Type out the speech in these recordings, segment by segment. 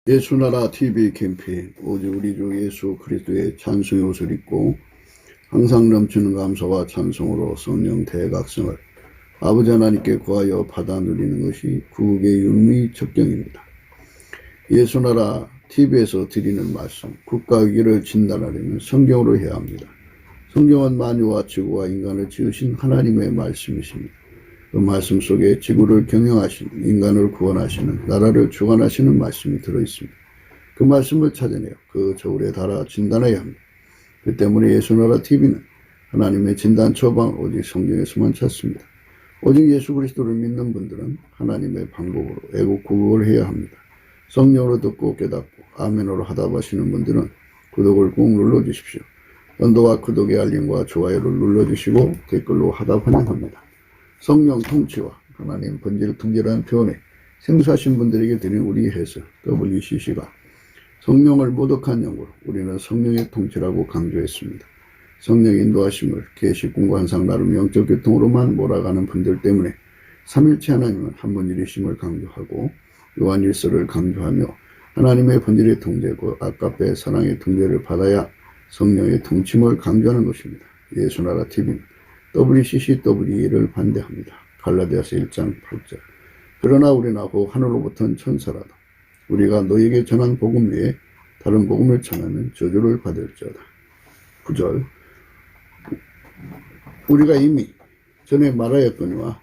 예수나라 TV 캠페인 오직 우리 주 예수 그리스도의 찬송의 옷을 입고 항상 넘치는 감사와 찬송으로 성령 대각성을 아버지 하나님께 구하여 받아 누리는 것이 구국의 윤리 적경입니다. 예수나라 TV에서 드리는 말씀, 국가 위기를 진단하려면 성경으로 해야 합니다. 성경은 만유와 지구와 인간을 지으신 하나님의 말씀이십니다. 그 말씀 속에 지구를 경영하시는, 인간을 구원하시는, 나라를 주관하시는 말씀이 들어있습니다. 그 말씀을 찾아내어 그 저울에 달아 진단해야 합니다. 그 때문에 예수나라 TV는 하나님의 진단 처방 오직 성경에서만 찾습니다. 오직 예수 그리스도를 믿는 분들은 하나님의 방법으로 애국구국을 해야 합니다. 성령으로 듣고 깨닫고 아멘으로 하답하시는 분들은 구독을 꼭 눌러주십시오. 언도와 구독의 알림과 좋아요를 눌러주시고 댓글로 하답 환영합니다. 성령 통치와 하나님 본질 통제라는 표현에 생소하신 분들에게 드린 우리 해설 WCC가 성령을 모독한 영으로 우리는 성령의 통치라고 강조했습니다. 성령의 인도하심을 계시 공부 한상 나름 영적 교통으로만 몰아가는 분들 때문에 삼일체 하나님은 한 분일이심을 강조하고 요한일서를 강조하며 하나님의 본질의 통제, 그 아까페 사랑의 통제를 받아야 성령의 통침을 강조하는 것입니다. 예수나라 TV는 WCCW를 반대합니다. 갈라디아서 1장 8절. 그러나 우리나 곧 하늘로부터는 천사라도 우리가 너에게 전한 복음 외에 다른 복음을 전하면 저주를 받을지어다. 9절. 우리가 이미 전에 말하였거니와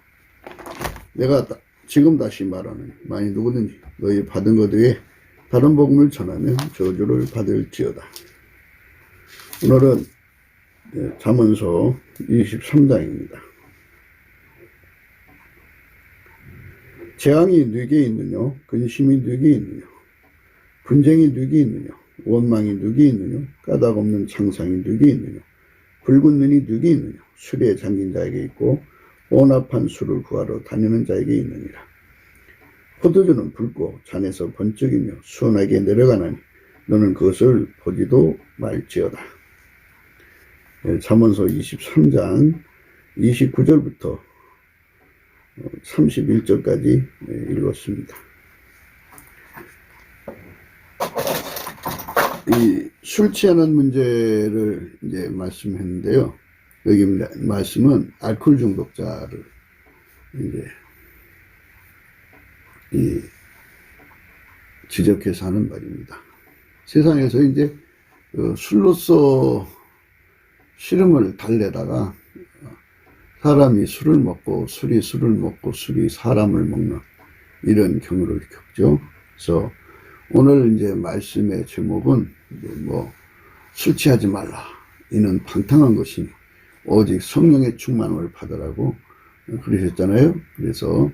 내가 지금 다시 말하는 만일 누구든지 너희 받은 것 외에 다른 복음을 전하면 저주를 받을지어다. 오늘은 잠언서 23장입니다. 재앙이 누게 있느냐, 근심이 누게 있느냐, 분쟁이 누게 있느냐, 원망이 누게 있느냐, 까닭 없는 창상이 누게 있느냐, 붉은 눈이 누게 있느냐, 술에 잠긴 자에게 있고 온합한 술을 구하러 다니는 자에게 있느니라. 포도주는 붉고 잔에서 번쩍이며 수원하게 내려가나니 너는 그것을 보지도 말지어다. 잠언서 23장 29절부터 31절까지 읽었습니다. 이 술 취하는 문제를 이제 말씀했는데요. 여기 말씀은 알코올 중독자를 이제 지적해서 하는 말입니다. 세상에서 이제 술로서 시름을 달래다가 사람이 술을 먹고 술이 술을 먹고 술이 사람을 먹는 이런 경우를 겪죠. 그래서 오늘 이제 말씀의 제목은 술 취하지 말라. 이는 방탕한 것이니 오직 성령의 충만을 받으라고 그러셨잖아요. 그래서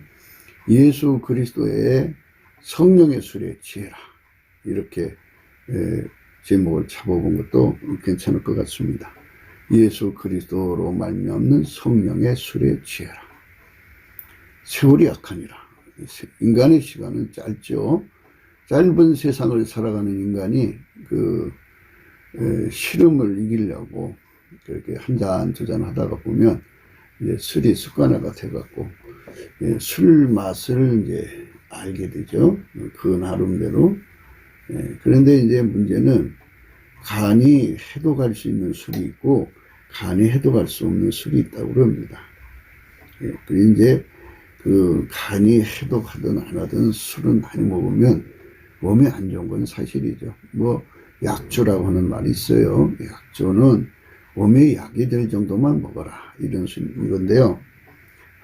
예수 그리스도의 성령의 술에 취해라. 이렇게 제목을 잡아본 것도 괜찮을 것 같습니다. 예수 그리스도로 말미암는 성령의 술에 취해라. 세월이 약하니라. 인간의 시간은 짧죠. 짧은 세상을 살아가는 인간이 시름을 이기려고 그렇게 한 잔 두 잔 하다가 보면 이제 술이 습관화가 돼갖고 술 맛을 이제 알게 되죠. 그 나름대로. 그런데 이제 문제는 간이 해독할 수 있는 술이 있고 간이 해독할 수 없는 술이 있다고 그럽니다. 그 이제 간이 해독하든 안 하든 술은 많이 먹으면 몸에 안 좋은 건 사실이죠. 약주라고 하는 말이 있어요. 약주는 몸에 약이 될 정도만 먹어라. 이건데요.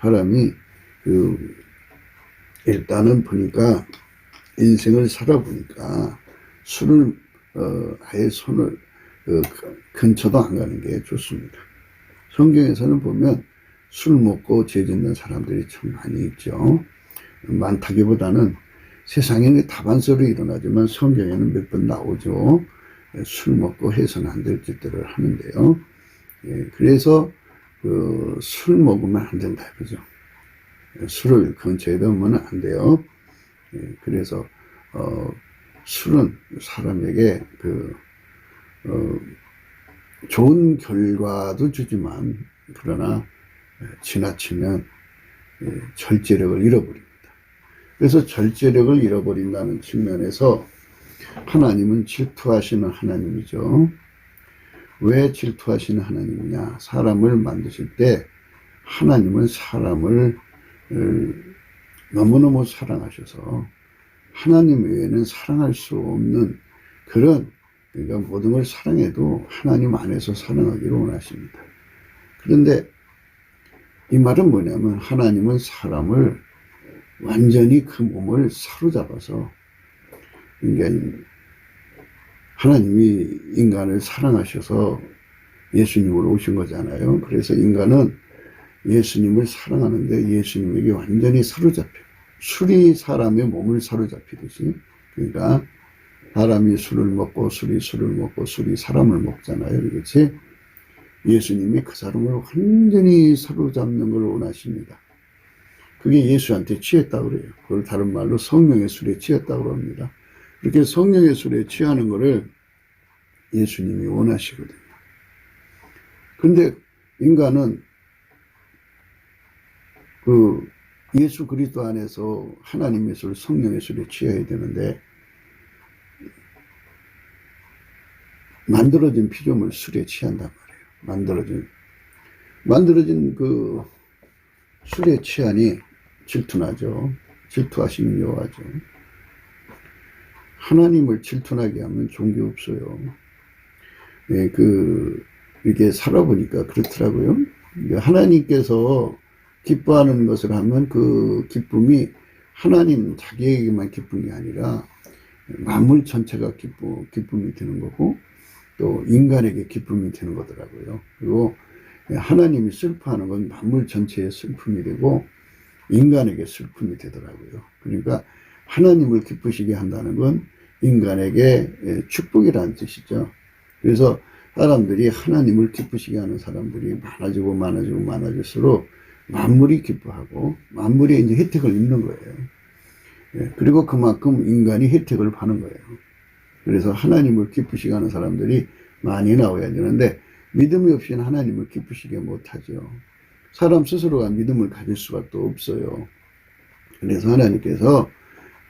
사람이 일단은 보니까 인생을 살아보니까 술을 아예 손을 근처도 안 가는 게 좋습니다. 성경에서는 보면 술 먹고 죄 짓는 사람들이 참 많이 있죠. 많다기보다는 세상에는 다반사로 일어나지만 성경에는 몇 번 나오죠. 술 먹고 해서는 안 될 짓들을 하는데요. 그래서 술 먹으면 안 된다 그러죠. 술을 근처에 두면 안 돼요. 그래서 술은 사람에게 좋은 결과도 주지만 그러나 지나치면 절제력을 잃어버립니다. 그래서 절제력을 잃어버린다는 측면에서 하나님은 질투하시는 하나님이죠. 왜 질투하시는 하나님이냐? 사람을 만드실 때 하나님은 사람을 너무너무 사랑하셔서 하나님 외에는 사랑할 수 없는 그런, 그러니까 모든 걸 사랑해도 하나님 안에서 사랑하기를 원하십니다. 그런데 이 말은 뭐냐면 하나님은 사람을 완전히 그 몸을 사로잡아서, 그러니까 하나님이 인간을 사랑하셔서 예수님으로 오신 거잖아요. 그래서 인간은 예수님을 사랑하는데 예수님에게 완전히 사로잡혀요. 술이 사람의 몸을 사로잡히듯이, 그러니까 사람이 술을 먹고 술이 술을 먹고 술이 사람을 먹잖아요. 그렇지? 예수님이 그 사람을 완전히 사로잡는 걸 원하십니다. 그게 예수한테 취했다고 그래요. 그걸 다른 말로 성령의 술에 취했다고 합니다. 그렇게 성령의 술에 취하는 것을 예수님이 원하시거든요. 근데 인간은 그 예수 그리스도 안에서 하나님의 술, 성령의 술에 취해야 되는데 만들어진 피조물 술에 취한단 말이에요. 만들어진 그 술에 취하니 질투나죠. 질투하시는 여호와죠. 하나님을 질투나게 하면 좋은 게 없어요. 예, 이게 살아보니까 그렇더라고요. 하나님께서 기뻐하는 것을 하면 그 기쁨이 하나님 자기에게만 기쁜 게 아니라 만물 전체가 기쁨이 되는 거고 또 인간에게 기쁨이 되는 거더라고요. 그리고 하나님이 슬퍼하는 건 만물 전체의 슬픔이 되고 인간에게 슬픔이 되더라고요. 그러니까 하나님을 기쁘시게 한다는 건 인간에게 축복이라는 뜻이죠. 그래서 사람들이 하나님을 기쁘시게 하는 사람들이 많아질수록 만물이 기뻐하고 만물이 이제 혜택을 입는 거예요. 그리고 그만큼 인간이 혜택을 받는 거예요. 그래서 하나님을 기쁘시게 하는 사람들이 많이 나와야 되는데 믿음이 없이는 하나님을 기쁘시게 못하죠. 사람 스스로가 믿음을 가질 수가 또 없어요. 그래서 하나님께서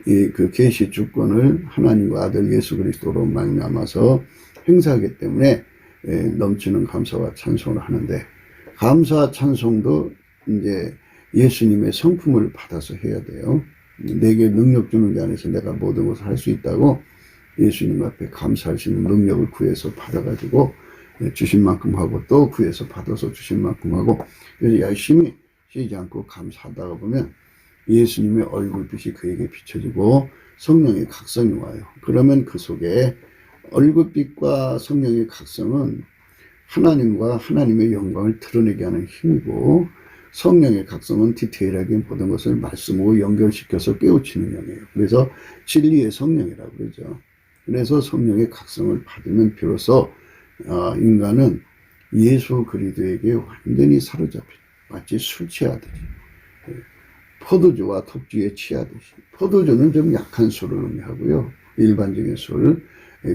그 계시 주권을 하나님과 아들 예수 그리스도로 말미암아서 행사하기 때문에 넘치는 감사와 찬송을 하는데, 감사와 찬송도 이제 예수님의 성품을 받아서 해야 돼요. 내게 능력 주는 데 안에서 내가 모든 것을 할 수 있다고 예수님 앞에 감사할 수 있는 능력을 구해서 받아가지고 주신 만큼 하고 또 구해서 받아서 주신 만큼 하고, 그래서 열심히 쉬지 않고 감사하다가 보면 예수님의 얼굴빛이 그에게 비춰지고 성령의 각성이 와요. 그러면 그 속에 얼굴빛과 성령의 각성은 하나님과 하나님의 영광을 드러내게 하는 힘이고, 성령의 각성은 디테일하게 모든 것을 말씀으로 연결시켜서 깨우치는 영이에요. 그래서 진리의 성령이라고 그러죠. 그래서 성령의 각성을 받으면 비로소 인간은 예수 그리스도에게 완전히 사로잡혀, 마치 술 취하듯이, 포도주와 독주에 취하듯이. 포도주는 좀 약한 술을 의미하고요. 일반적인 술,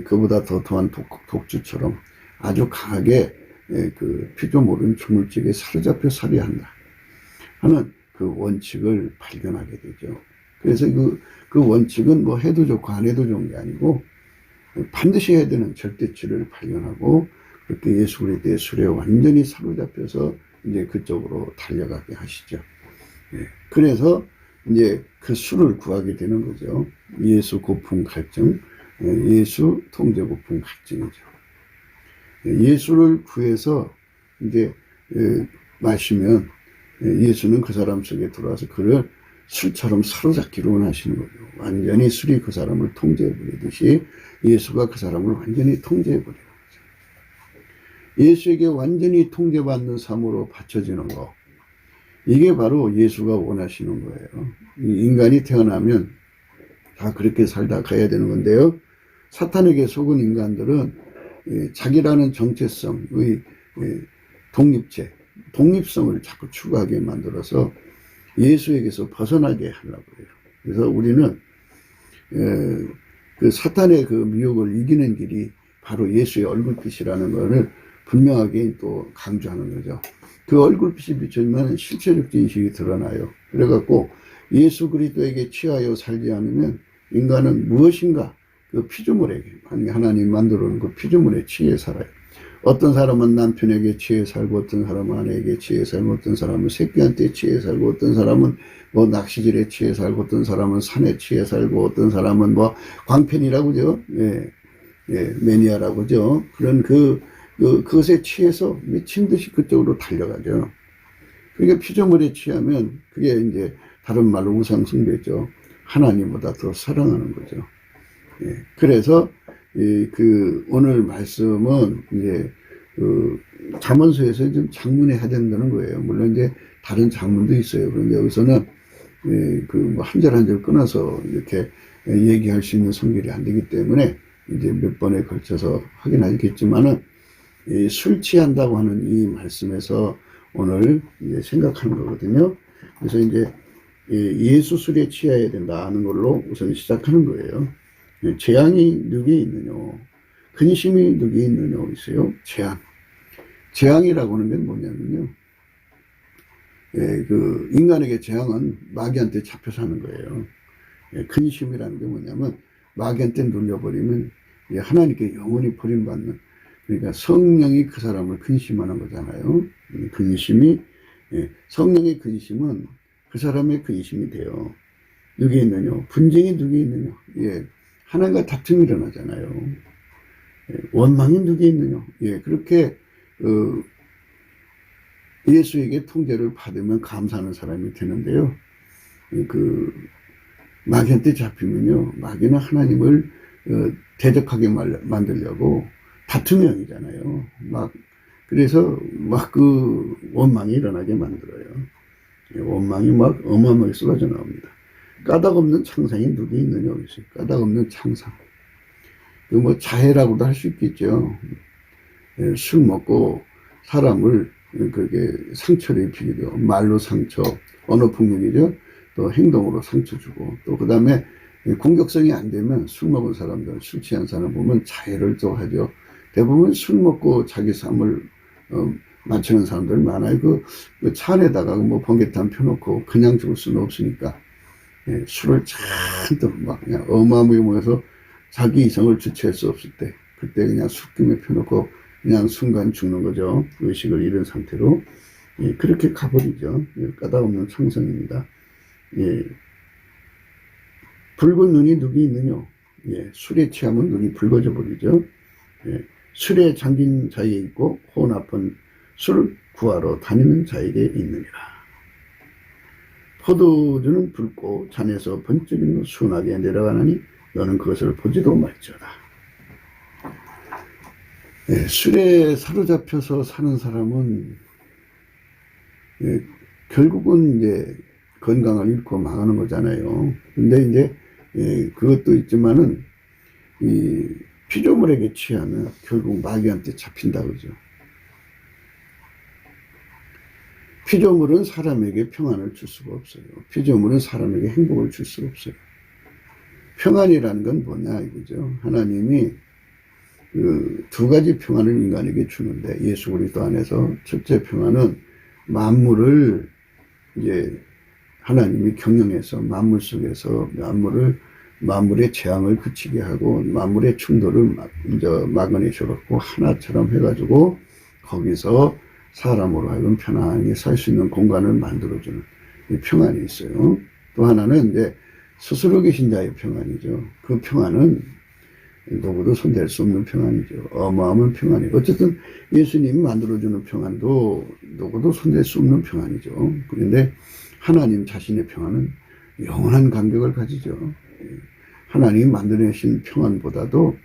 그보다 더 더한 독주처럼 아주 강하게 그 피조 모르는 주물증에 사로잡혀 살아야 한다 하는 그 원칙을 발견하게 되죠. 그래서 그 원칙은 뭐 해도 좋고 안 해도 좋은 게 아니고 반드시 해야 되는 절대치를 발견하고 그렇게 예수 그리스도의 술에 완전히 사로잡혀서 이제 그쪽으로 달려가게 하시죠. 그래서 이제 그 술을 구하게 되는 거죠. 예수 고품 갈증, 예수 통제 고품 갈증이죠. 예수를 구해서 이제 마시면 예수는 그 사람 속에 들어와서 그를 술처럼 사로잡기를 원하시는 거죠. 완전히 술이 그 사람을 통제해버리듯이 예수가 그 사람을 완전히 통제해버리는 거죠. 예수에게 완전히 통제받는 삶으로 바쳐지는 거, 이게 바로 예수가 원하시는 거예요. 인간이 태어나면 다 그렇게 살다 가야 되는 건데요. 사탄에게 속은 인간들은 자기라는 정체성의 독립성을 자꾸 추구하게 만들어서 예수에게서 벗어나게 하려고 해요. 그래서 우리는 그 사탄의 그 미혹을 이기는 길이 바로 예수의 얼굴빛이라는 것을 분명하게 또 강조하는 거죠. 그 얼굴빛이 비춰지면 실체적 진실이 드러나요. 그래갖고 예수 그리스도에게 취하여 살지 않으면 인간은 무엇인가 그 피조물에게, 하나님 만들어 놓은 그 피조물에 취해 살아요. 어떤 사람은 남편에게 취해 살고, 어떤 사람은 아내에게 취해 살고, 어떤 사람은 새끼한테 취해 살고, 어떤 사람은 뭐 낚시질에 취해 살고, 어떤 사람은 산에 취해 살고, 어떤 사람은 뭐 광편이라고 그죠? 예, 예, 매니아라고 그죠? 그런 그것에 취해서 미친 듯이 그쪽으로 달려가죠. 그러니까 피조물에 취하면 그게 이제 다른 말로 우상숭배죠. 하나님보다 더 사랑하는 거죠. 예, 그래서 오늘 말씀은 이제 잠언서에서 좀 장문해야 된다는 거예요. 물론 이제 다른 장문도 있어요. 그런데 여기서는 한 절 한 절 끊어서 이렇게 얘기할 수 있는 성질이 안 되기 때문에 이제 몇 번에 걸쳐서 하긴 하겠지만은 술 취한다고 하는 이 말씀에서 오늘 이제 생각하는 거거든요. 그래서 이제 예수 술에 취해야 된다는 걸로 우선 시작하는 거예요. 재앙이 누구에 있느냐, 근심이 누구에 있느냐 있어요. 재앙이라고 하는 게 뭐냐면요, 인간에게 재앙은 마귀한테 잡혀 사는 거예요. 근심이라는 게 뭐냐면 마귀한테 눌려버리면 하나님께 영원히 버림받는, 그러니까 성령이 그 사람을 근심하는 거잖아요. 성령의 근심은 그 사람의 근심이 돼요. 누구에 있느냐, 분쟁이 누구에 있느냐, 하나님과 다툼이 일어나잖아요. 원망이 누구에 있느냐, 그렇게 예수에게 통제를 받으면 감사하는 사람이 되는데요. 마귀한테 잡히면요, 마귀는 하나님을 대적하게 만들려고 다투명이잖아요. 그래서 원망이 일어나게 만들어요. 원망이 어마어마하게 쏟아져 나옵니다. 까닭 없는 창상이 누구에 있느냐, 까닭 없는 창상. 자해라고도 할 수 있겠죠. 술 먹고 사람을 그게 상처를 입히기도, 말로 상처, 언어 폭력이죠. 또 행동으로 상처 주고, 또 그 다음에 공격성이 안 되면 술 먹은 사람들, 술 취한 사람 보면 자해를 또 하죠. 대부분 술 먹고 자기 삶을 맞추는 사람들 많아요. 차 안에다가 번개탄 펴놓고 그냥 죽을 수는 없으니까 술을 잔뜩 그냥 어마어마하게 모여서 자기 이성을 주체할 수 없을 때, 그때 그냥 술김에 펴놓고 그냥 순간 죽는 거죠. 의식을 잃은 상태로. 그렇게 가버리죠. 까닭없는 창성입니다. 붉은 눈이 누구에 있느냐? 술에 취하면 눈이 붉어져 버리죠. 술에 잠긴 자에 있고 혼 아픈 술 구하러 다니는 자에게 있느니라. 포도주는 붉고 잔에서 번쩍이는 순하게 내려가나니 너는 그것을 보지도 말지어다. 술에 사로잡혀서 사는 사람은 결국은 이제 건강을 잃고 망하는 거잖아요. 근데 이제 그것도 있지만은 이 피조물에게 취하면 결국 마귀한테 잡힌다 그러죠. 피조물은 사람에게 평안을 줄 수가 없어요. 피조물은 사람에게 행복을 줄 수가 없어요. 평안이라는 건 뭐냐 이거죠. 하나님이 두 가지 평안을 인간에게 주는데, 예수 그리스도 안에서 첫째 평안은 만물을 이제 하나님이 경영해서 만물 속에서 만물의 재앙을 그치게 하고 만물의 충돌을 막아내셔갖고 하나처럼 해가지고 거기서 사람으로 하여금 편안하게 살 수 있는 공간을 만들어주는 이 평안이 있어요. 또 하나는 이제 스스로 계신 자의 평안이죠. 그 평안은 누구도 손댈 수 없는 평안이죠. 어마어마한 평안이에요. 어쨌든 예수님이 만들어주는 평안도 누구도 손댈 수 없는 평안이죠. 그런데 하나님 자신의 평안은 영원한 간격을 가지죠. 하나님이 만들어내신 평안보다도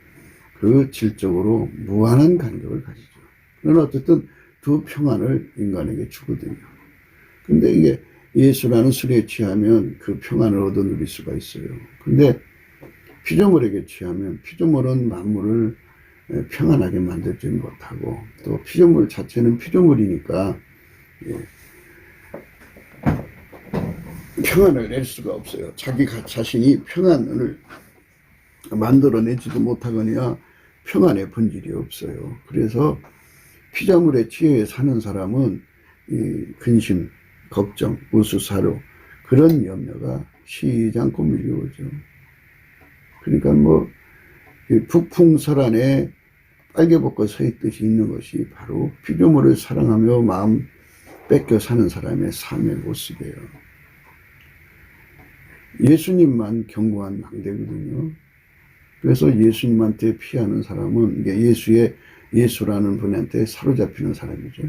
그 질적으로 무한한 간격을 가지죠. 그러나 어쨌든 두 평안을 인간에게 주거든요. 근데 이게 예수라는 술에 취하면 그 평안을 얻어 누릴 수가 있어요. 근데 피조물에게 취하면 피조물은 만물을 평안하게 만들지 못하고, 또 피조물 자체는 피조물이니까 평안을 낼 수가 없어요. 자기 자신이 평안을 만들어내지도 못하거나 평안의 본질이 없어요. 그래서 피조물에 취해 사는 사람은 이 근심, 걱정, 우수사료, 그런 염려가 쉬지 않고 밀려오죠. 그러니까 이 북풍설안에 빨개벗고 서 있듯이 있는 것이 바로 피조물을 사랑하며 마음 뺏겨 사는 사람의 삶의 모습이에요. 예수님만 견고한 망대거든요. 그래서 예수님한테 피하는 사람은 예수라는 분한테 사로잡히는 사람이죠.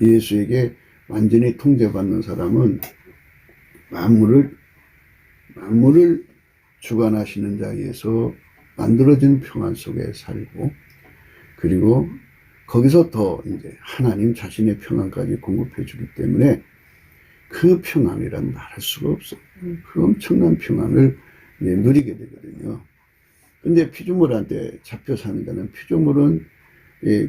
예수에게 완전히 통제받는 사람은 만물을 주관하시는 자에서 만들어진 평안 속에 살고, 그리고 거기서 더 이제 하나님 자신의 평안까지 공급해 주기 때문에 그 평안이란 말할 수가 없어요. 그 엄청난 평안을 누리게 되거든요. 근데 피조물한테 잡혀 사는 자는, 피조물은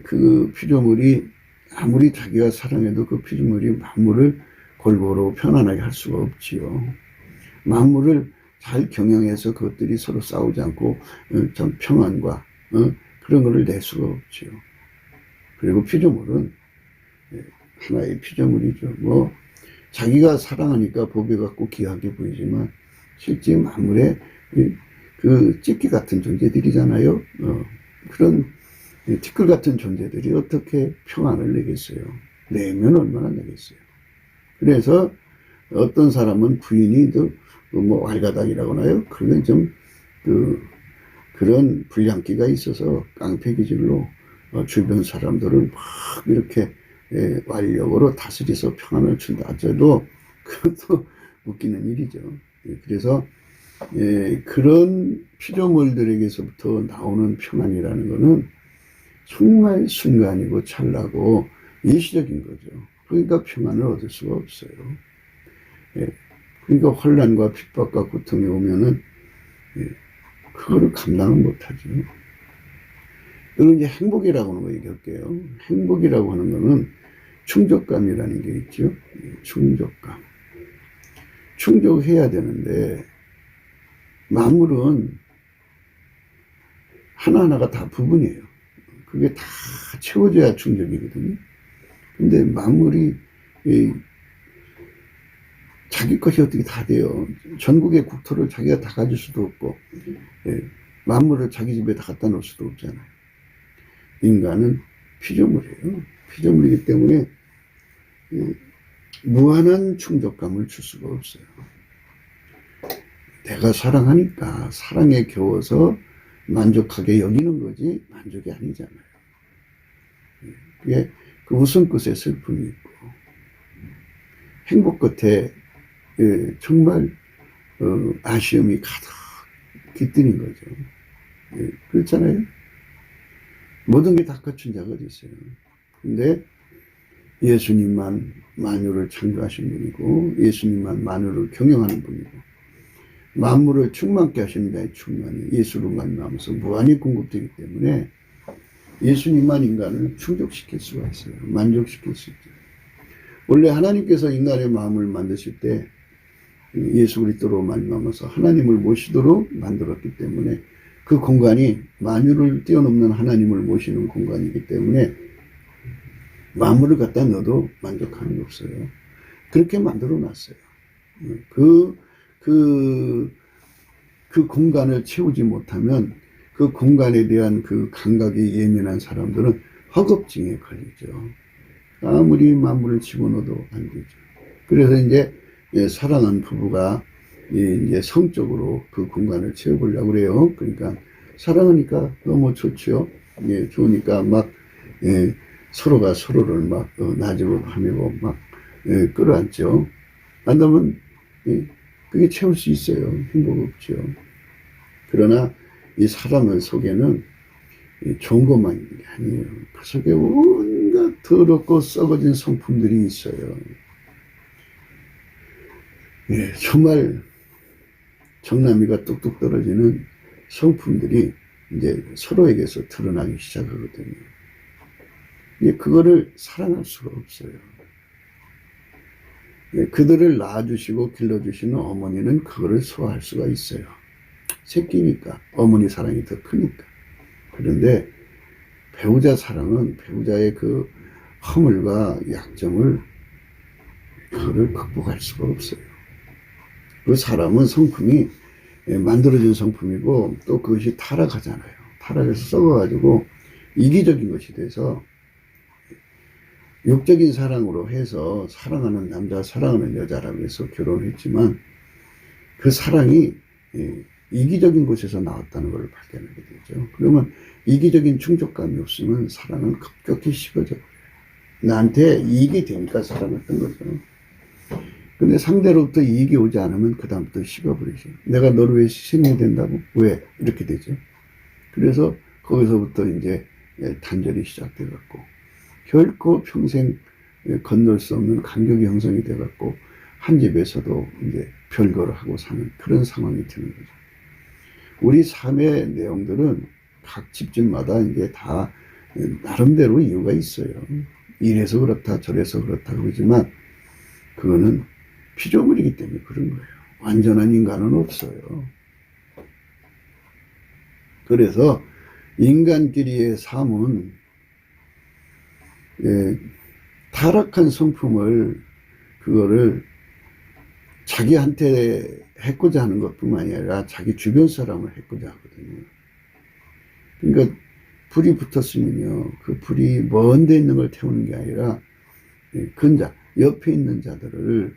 그 피조물이 아무리 자기가 사랑해도 그 피조물이 만물을 골고루 편안하게 할 수가 없지요. 만물을 잘 경영해서 그것들이 서로 싸우지 않고 좀 평안과 그런 것을 낼 수가 없지요. 그리고 피조물은 하나의 피조물이죠. 뭐 자기가 사랑하니까 법에 갖고 귀하게 보이지만 실제 만물의 그 찌끼 같은 존재들이잖아요. 그런 티끌 같은 존재들이 어떻게 평안을 내겠어요? 내면 얼마나 내겠어요? 그래서 어떤 사람은 부인이 뭐 왈가닥이라고 하나요? 그러면 좀 그런 불량기가 있어서 깡패 기질로 주변 사람들을 막 이렇게 완력으로 다스려서 평안을 준다 하더라도 그것도 웃기는 일이죠. 그래서 그런 피조물들에게서부터 나오는 평안이라는 것은 정말 순간이고 찰나고 일시적인 거죠. 그러니까 평안을 얻을 수가 없어요. 그러니까 혼란과 핍박과 고통이 오면은 그거를 감당을 못하죠. 여러분, 이제 행복이라고 하는 거 얘기할게요. 행복이라고 하는 거는 충족감이라는 게 있죠. 충족감. 충족해야 되는데 만물은 하나하나가 다 부분이에요. 그게 다 채워져야 충족이거든요. 근데 만물이 자기 것이 어떻게 다 돼요. 전국의 국토를 자기가 다 가질 수도 없고 만물을 자기 집에 다 갖다 놓을 수도 없잖아요. 인간은 피조물이에요. 피조물이기 때문에 무한한 충족감을 줄 수가 없어요. 내가 사랑하니까 사랑에 겨워서 만족하게 여기는 거지 만족이 아니잖아요. 그게 그 웃음 끝에 슬픔이 있고 행복 끝에 정말 아쉬움이 가득 깃드는 거죠. 그렇잖아요. 모든 게 다 갖춘 자가 어디 있어요. 근데 예수님만 만유를 창조하신 분이고 예수님만 만유를 경영하는 분이고 만물을 충만케 하시는 자의 충만이 예수로 만나면서 무한히 공급되기 때문에 예수님만 인간을 충족시킬 수가 있어요. 만족시킬 수 있죠. 원래 하나님께서 인간의 마음을 만드실 때 예수 그리스도로 만나면서 하나님을 모시도록 만들었기 때문에 그 공간이 만유를 뛰어넘는 하나님을 모시는 공간이기 때문에 만물을 갖다 넣어도 만족하는 게 없어요. 그렇게 만들어 놨어요. 그 공간을 채우지 못하면 그 공간에 대한 그 감각이 예민한 사람들은 허겁증에 걸리죠. 아무리 만물을 집어넣어도 안 되죠. 그래서 이제 사랑하는 부부가 이제 성적으로 그 공간을 채워보려고 그래요. 그러니까 사랑하니까 너무 좋죠. 좋으니까 막 서로가 서로를 막 나지고 밤이고 막 끌어안죠. 안 그러면 그게 채울 수 있어요. 행복 없죠. 그러나 이 사랑 속에는 좋은 것만 있는 게 아니에요. 그 속에 온갖 더럽고 썩어진 성품들이 있어요. 정말 정나미가 뚝뚝 떨어지는 성품들이 이제 서로에게서 드러나기 시작하거든요. 그거를 사랑할 수가 없어요. 그들을 낳아주시고 길러주시는 어머니는 그거를 소화할 수가 있어요. 새끼니까 어머니 사랑이 더 크니까. 그런데 배우자 사랑은 배우자의 그 허물과 약점을 그거를 극복할 수가 없어요. 그 사람은 성품이 만들어진 성품이고 또 그것이 타락하잖아요. 타락해서 썩어가지고 이기적인 것이 돼서 육적인 사랑으로 해서 사랑하는 남자, 사랑하는 여자라고 해서 결혼했지만 그 사랑이 이기적인 곳에서 나왔다는 걸 발견하게 되죠. 그러면 이기적인 충족감이 없으면 사랑은 급격히 식어져 버려요. 나한테 이익이 되니까 사랑했던 거죠. 근데 상대로부터 이익이 오지 않으면 그다음부터 식어버리죠. 내가 너를 왜 희생해야 된다고? 왜? 이렇게 되죠. 그래서 거기서부터 이제 단절이 시작돼갖고 결코 평생 건널 수 없는 간격이 형성이 돼갖고 한 집에서도 이제 별거를 하고 사는 그런 상황이 되는 거죠. 우리 삶의 내용들은 각 집집마다 이제 다 나름대로 이유가 있어요. 이래서 그렇다 저래서 그렇다 그러지만 그거는 피조물이기 때문에 그런 거예요. 완전한 인간은 없어요. 그래서 인간끼리의 삶은 타락한 성품을 그거를 자기한테 해코자 하는 것뿐만 아니라 자기 주변 사람을 해코자 하거든요. 그러니까 불이 붙었으면요, 그 불이 먼 데 있는 걸 태우는 게 아니라 근자, 옆에 있는 자들을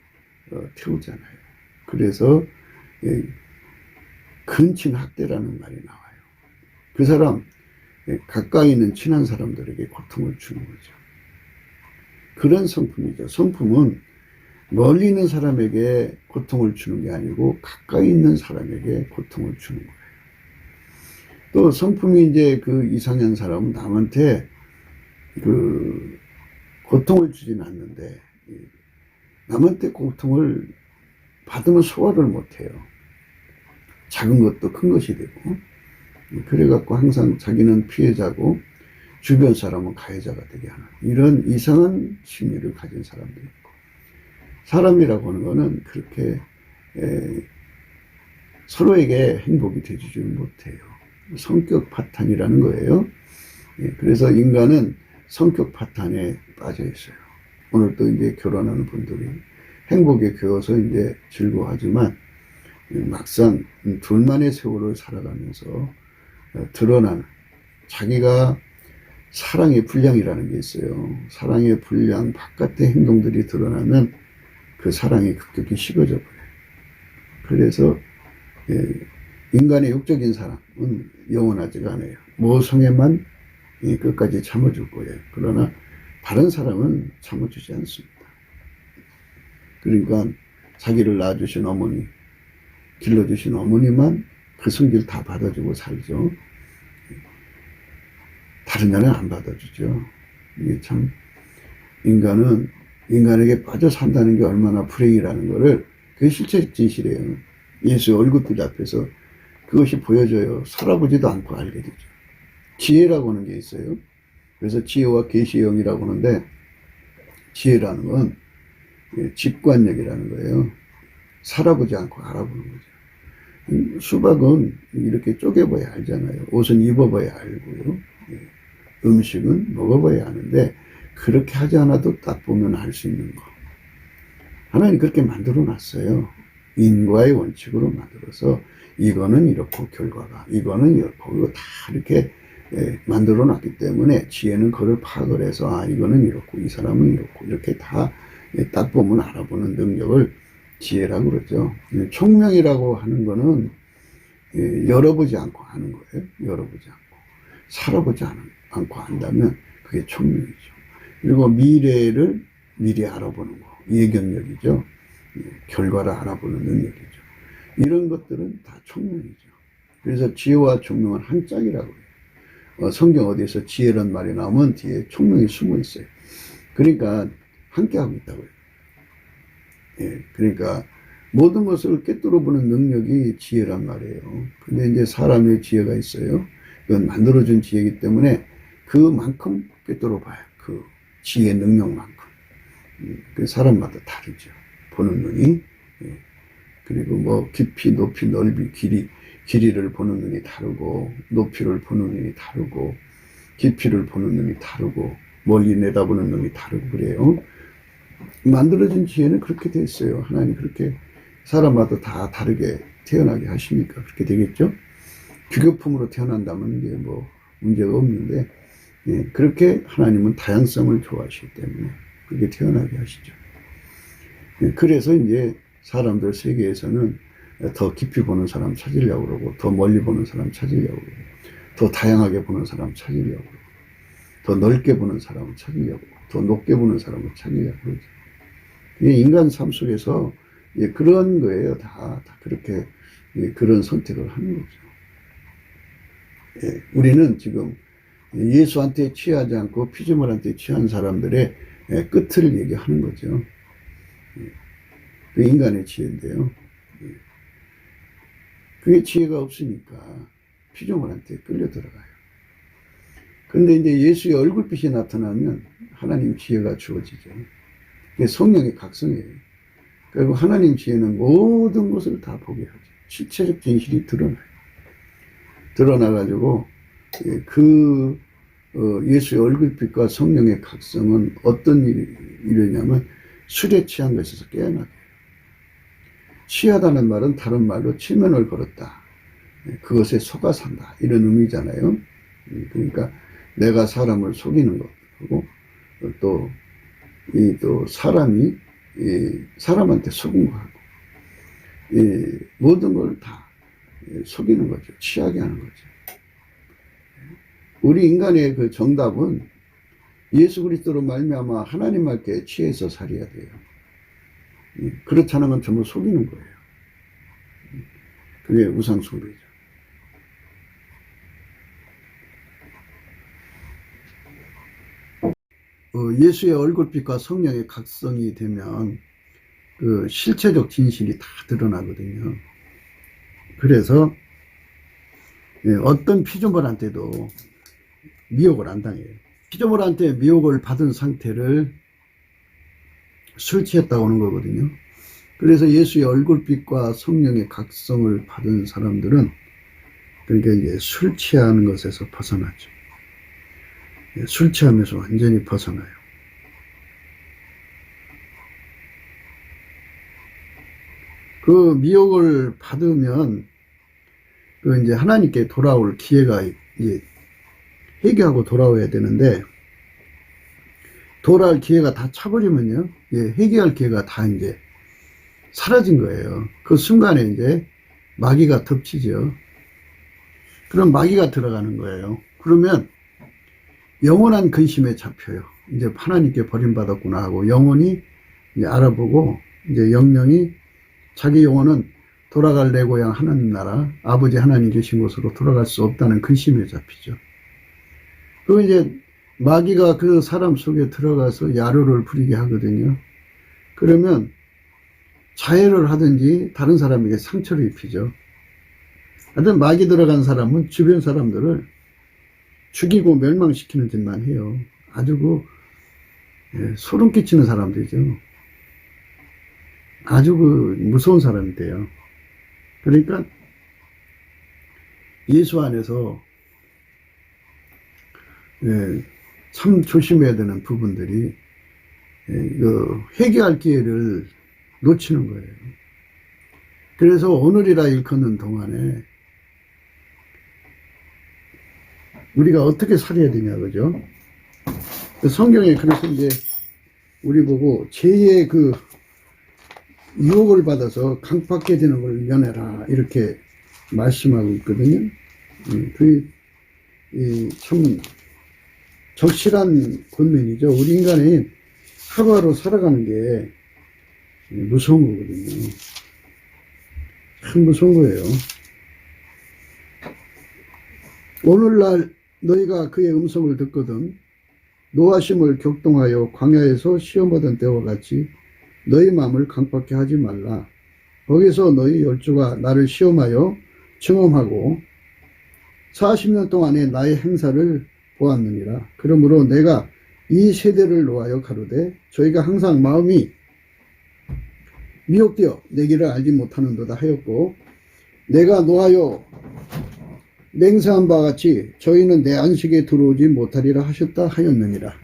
태우잖아요. 그래서 근친학대라는 말이 나와요. 그 사람 가까이 있는 친한 사람들에게 고통을 주는 거죠. 그런 성품이죠. 성품은 멀리 있는 사람에게 고통을 주는 게 아니고 가까이 있는 사람에게 고통을 주는 거예요. 또 성품이 이제 그 이상한 사람은 남한테 그 고통을 주진 않는데 남한테 고통을 받으면 소화를 못해요. 작은 것도 큰 것이 되고 그래갖고 항상 자기는 피해자고 주변 사람은 가해자가 되게 하는 이런 이상한 심리를 가진 사람도 있고 사람이라고 하는 거는 그렇게 서로에게 행복이 되지 못해요. 성격 파탄이라는 거예요. 그래서 인간은 성격 파탄에 빠져 있어요. 오늘 또 이제 결혼하는 분들이 행복에 겨워서 이제 즐거워하지만 막상 둘만의 세월을 살아가면서 드러나는 자기가 사랑의 분량이라는 게 있어요. 사랑의 분량 바깥의 행동들이 드러나면 그 사랑이 급격히 식어져 버려요. 그래서 인간의 육적인 사랑은 영원하지가 않아요. 모성애만 끝까지 참아줄 거예요. 그러나 다른 사람은 참아주지 않습니다. 그러니까 자기를 낳아주신 어머니, 길러주신 어머니만 그 성질 다 받아주고 살죠. 다른 자는 안 받아주죠. 이게 참 인간은 인간에게 빠져 산다는 게 얼마나 불행이라는 거를 그게 실제 진실이에요. 예수 얼굴들 앞에서 그것이 보여져요. 살아보지도 않고 알게 되죠. 지혜라고 하는 게 있어요. 그래서 지혜와 계시의 영이라고 하는데 지혜라는 건 직관력이라는 거예요. 살아보지 않고 알아보는 거죠. 수박은 이렇게 쪼개봐야 알잖아요. 옷은 입어봐야 알고요. 음식은 먹어봐야 아는데 그렇게 하지 않아도 딱 보면 알 수 있는 거. 하나님 그렇게 만들어 놨어요. 인과의 원칙으로 만들어서 이거는 이렇고 결과가 이거는 이렇고 이거 다 이렇게 만들어 놨기 때문에 지혜는 그걸 파악을 해서 아 이거는 이렇고 이 사람은 이렇고 이렇게 다 딱 보면 알아보는 능력을 지혜라고 그러죠. 총명이라고 하는 거는 열어보지 않고 하는 거예요. 열어보지 않고 살아보지 않고 한다면 그게 총명이죠. 그리고 미래를 미리 알아보는 거 예견력이죠. 결과를 알아보는 능력이죠. 이런 것들은 다 총명이죠. 그래서 지혜와 총명은 한 짝이라고 해요. 성경 어디에서 지혜란 말이 나오면 뒤에 총명이 숨어 있어요. 그러니까 함께하고 있다고요. 그러니까 모든 것을 꿰뚫어 보는 능력이 지혜란 말이에요. 근데 이제 사람의 지혜가 있어요. 이건 만들어준 지혜이기 때문에 그만큼 꿰뚫어 봐요. 그 지혜 능력만큼. 그 사람마다 다르죠. 보는 눈이. 그리고 뭐 깊이, 높이, 넓이, 길이를 보는 눈이 다르고 높이를 보는 눈이 다르고 깊이를 보는 눈이 다르고 멀리 내다보는 눈이 다르고 그래요. 만들어진 지혜는 그렇게 돼 있어요. 하나님 그렇게 사람마다 다 다르게 태어나게 하시니까 그렇게 되겠죠. 규격품으로 태어난다면 이제 뭐 문제가 없는데, 예, 그렇게 하나님은 다양성을 좋아하시기 때문에 그렇게 태어나게 하시죠. 예, 그래서 이제 사람들 세계에서는 더 깊이 보는 사람 찾으려고 그러고, 더 멀리 보는 사람 찾으려고 그러고, 더 다양하게 보는 사람 찾으려고 그러고, 더 넓게 보는 사람을 찾으려고, 더 높게 보는 사람을 찾으려고 그러죠. 인간 삶 속에서 그런 거예요. 다 그렇게 그런 선택을 하는 거죠. 우리는 지금 예수한테 취하지 않고 피조물한테 취한 사람들의 끝을 얘기하는 거죠. 그 인간의 지혜인데요. 그게 지혜가 없으니까 피조물한테 끌려 들어가요. 그런데 이제 예수의 얼굴빛이 나타나면 하나님 지혜가 주어지죠. 그게 성령의 각성이에요. 그리고 하나님 지혜는 모든 것을 다 보게 하죠. 실체적 진실이 드러나요. 드러나가지고 예수의 얼굴빛과 성령의 각성은 어떤 일이냐면 술에 취한 것에서 깨어나게 해요. 취하다는 말은 다른 말로 칠면을 걸었다. 그것에 속아 산다. 이런 의미잖아요. 그러니까 내가 사람을 속이는 것하고 또 사람이 사람한테 속은 거하고 모든 걸 다 속이는 거죠. 취하게 하는 거죠. 우리 인간의 그 정답은 예수 그리스도로 말미암아 하나님 말께 취해서 살아야 돼요. 그렇지 않으면 전부 속이는 거예요. 그게 우상숭배죠. 예수의 얼굴빛과 성령의 각성이 되면 그 실체적 진실이 다 드러나거든요. 그래서 어떤 피조물한테도 미혹을 안 당해요. 피조물한테 미혹을 받은 상태를 술 취했다고 하는 거거든요. 그래서 예수의 얼굴빛과 성령의 각성을 받은 사람들은 그러니까 이제 술 취하는 것에서 벗어나죠. 술 취하면서 완전히 벗어나요. 그 미혹을 받으면 그 이제 하나님께 돌아올 기회가 이제 회개하고 돌아와야 되는데 돌아올 기회가 다 차버리면요, 회개할 기회가 다 이제 사라진 거예요. 그 순간에 이제 마귀가 덮치죠. 그럼 마귀가 들어가는 거예요. 그러면 영원한 근심에 잡혀요. 이제 하나님께 버림받았구나 하고 영혼이 이제 알아보고 이제 영령이 자기 영혼은 돌아갈 내 고향 하나님 나라 아버지 하나님 계신 곳으로 돌아갈 수 없다는 근심에 잡히죠. 그리고 이제 마귀가 그 사람 속에 들어가서 야로를 부리게 하거든요. 그러면 자해를 하든지 다른 사람에게 상처를 입히죠. 하여튼 마귀 들어간 사람은 주변 사람들을 죽이고 멸망시키는 짓만 해요. 아주 소름 끼치는 사람들이죠. 아주 무서운 사람이 돼요. 그러니까 예수 안에서 참 조심해야 되는 부분들이 회개할 기회를 놓치는 거예요. 그래서 오늘이라 일컫는 동안에 우리가 어떻게 살아야 되냐, 그죠? 성경에 그래서 이제 우리 보고 죄의 그 유혹을 받아서 강팍해 되는 걸 면해라 이렇게 말씀하고 있거든요. 참 적실한 권면이죠. 우리 인간이 하루하루 살아가는 게 무서운 거거든요. 참 무서운 거예요. 오늘날 너희가 그의 음성을 듣거든 노하심을 격동하여 광야에서 시험받은 때와 같이 너희 마음을 강팍해 하지 말라. 거기서 너희 열조가 나를 시험하여 증험하고 40년 동안의 나의 행사를 보았느니라. 그러므로 내가 이 세대를 노하여 가로되 저희가 항상 마음이 미혹되어 내 길을 알지 못하는도다 하였고 내가 노하여 맹세한 바와 같이 저희는 내 안식에 들어오지 못하리라 하셨다 하였느니라.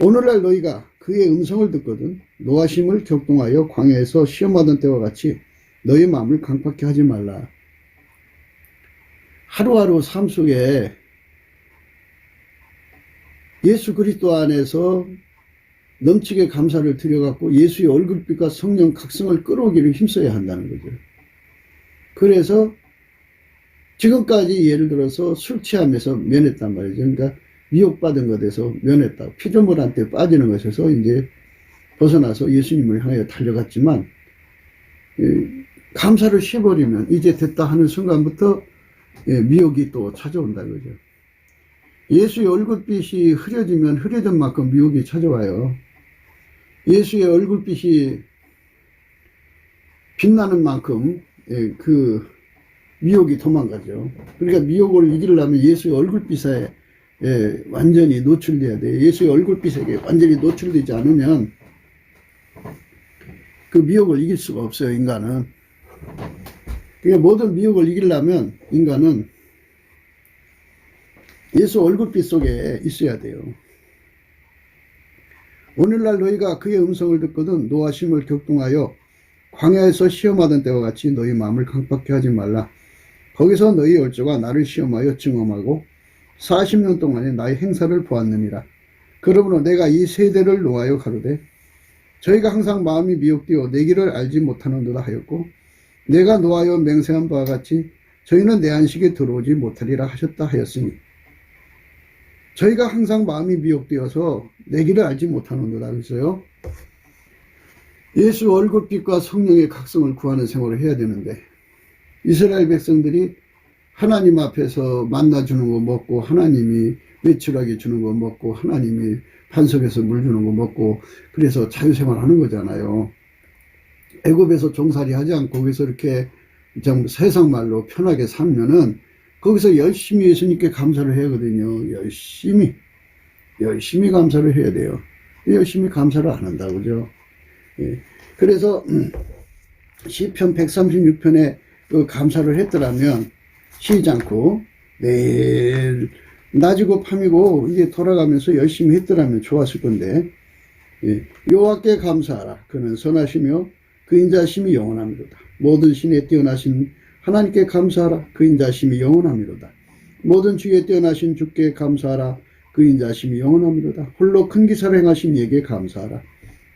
오늘날 너희가 그의 음성을 듣거든 노하심을 격동하여 광야에서 시험하던 때와 같이 너희 마음을 강팍히 하지 말라. 하루하루 삶 속에 예수 그리스도 안에서 넘치게 감사를 드려갖고 예수의 얼굴빛과 성령 각성을 끌어오기를 힘써야 한다는 거죠. 그래서 지금까지 예를 들어서 술 취하면서 면했단 말이죠. 그러니까 미혹받은 것에서 면했다. 피조물한테 빠지는 것에서 이제 벗어나서 예수님을 향해 달려갔지만 감사를 쉬어버리면 이제 됐다 하는 순간부터 미혹이 또 찾아온다 그죠. 예수의 얼굴빛이 흐려지면 흐려진 만큼 미혹이 찾아와요. 예수의 얼굴빛이 빛나는 만큼 그 미혹이 도망가죠. 그러니까 미혹을 이기려면 예수의 얼굴빛에 완전히 노출돼야 돼요. 예수의 얼굴빛에게 완전히 노출되지 않으면 그 미혹을 이길 수가 없어요, 인간은. 그러니까 모든 미혹을 이기려면 인간은 예수 얼굴빛 속에 있어야 돼요. 오늘날 너희가 그의 음성을 듣거든 노하심을 격동하여 광야에서 시험하던 때와 같이 너희 마음을 강팍히 하지 말라. 거기서 너희 열조가 나를 시험하여 증험하고 40년 동안에 나의 행사를 보았느니라. 그러므로 내가 이 세대를 노하여 가로되 저희가 항상 마음이 미혹되어 내 길을 알지 못하는도다 하였고 내가 노하여 맹세한 바와 같이 저희는 내 안식에 들어오지 못하리라 하셨다 하였으니 저희가 항상 마음이 미혹되어서 내 길을 알지 못하는도다 그랬어요. 예수 얼굴빛과 성령의 각성을 구하는 생활을 해야 되는데 이스라엘 백성들이 하나님 앞에서 만나주는 거 먹고 하나님이 매출하게 주는 거 먹고 하나님이 반석에서 물 주는 거 먹고 그래서 자유생활하는 거잖아요. 애굽에서 종살이 하지 않고 거기서 이렇게 좀 세상 말로 편하게 살면은 거기서 열심히 예수님께 감사를 해야 하거든요. 열심히 감사를 해야 돼요. 열심히 감사를 안 한다 그죠. 예. 그래서 시편 136편에 그 감사를 했더라면 쉬지 않고 매일 낮이고 밤이고 이제 돌아가면서 열심히 했더라면 좋았을 건데 여호와께 감사하라. 그는 선하시며 그 인자심이 영원하미로다. 모든 신에 뛰어나신 하나님께 감사하라. 그 인자심이 영원하미로다. 모든 주에 뛰어나신 주께 감사하라. 그 인자심이 영원하미로다. 홀로 큰 기사를 행하신 이에게 감사하라.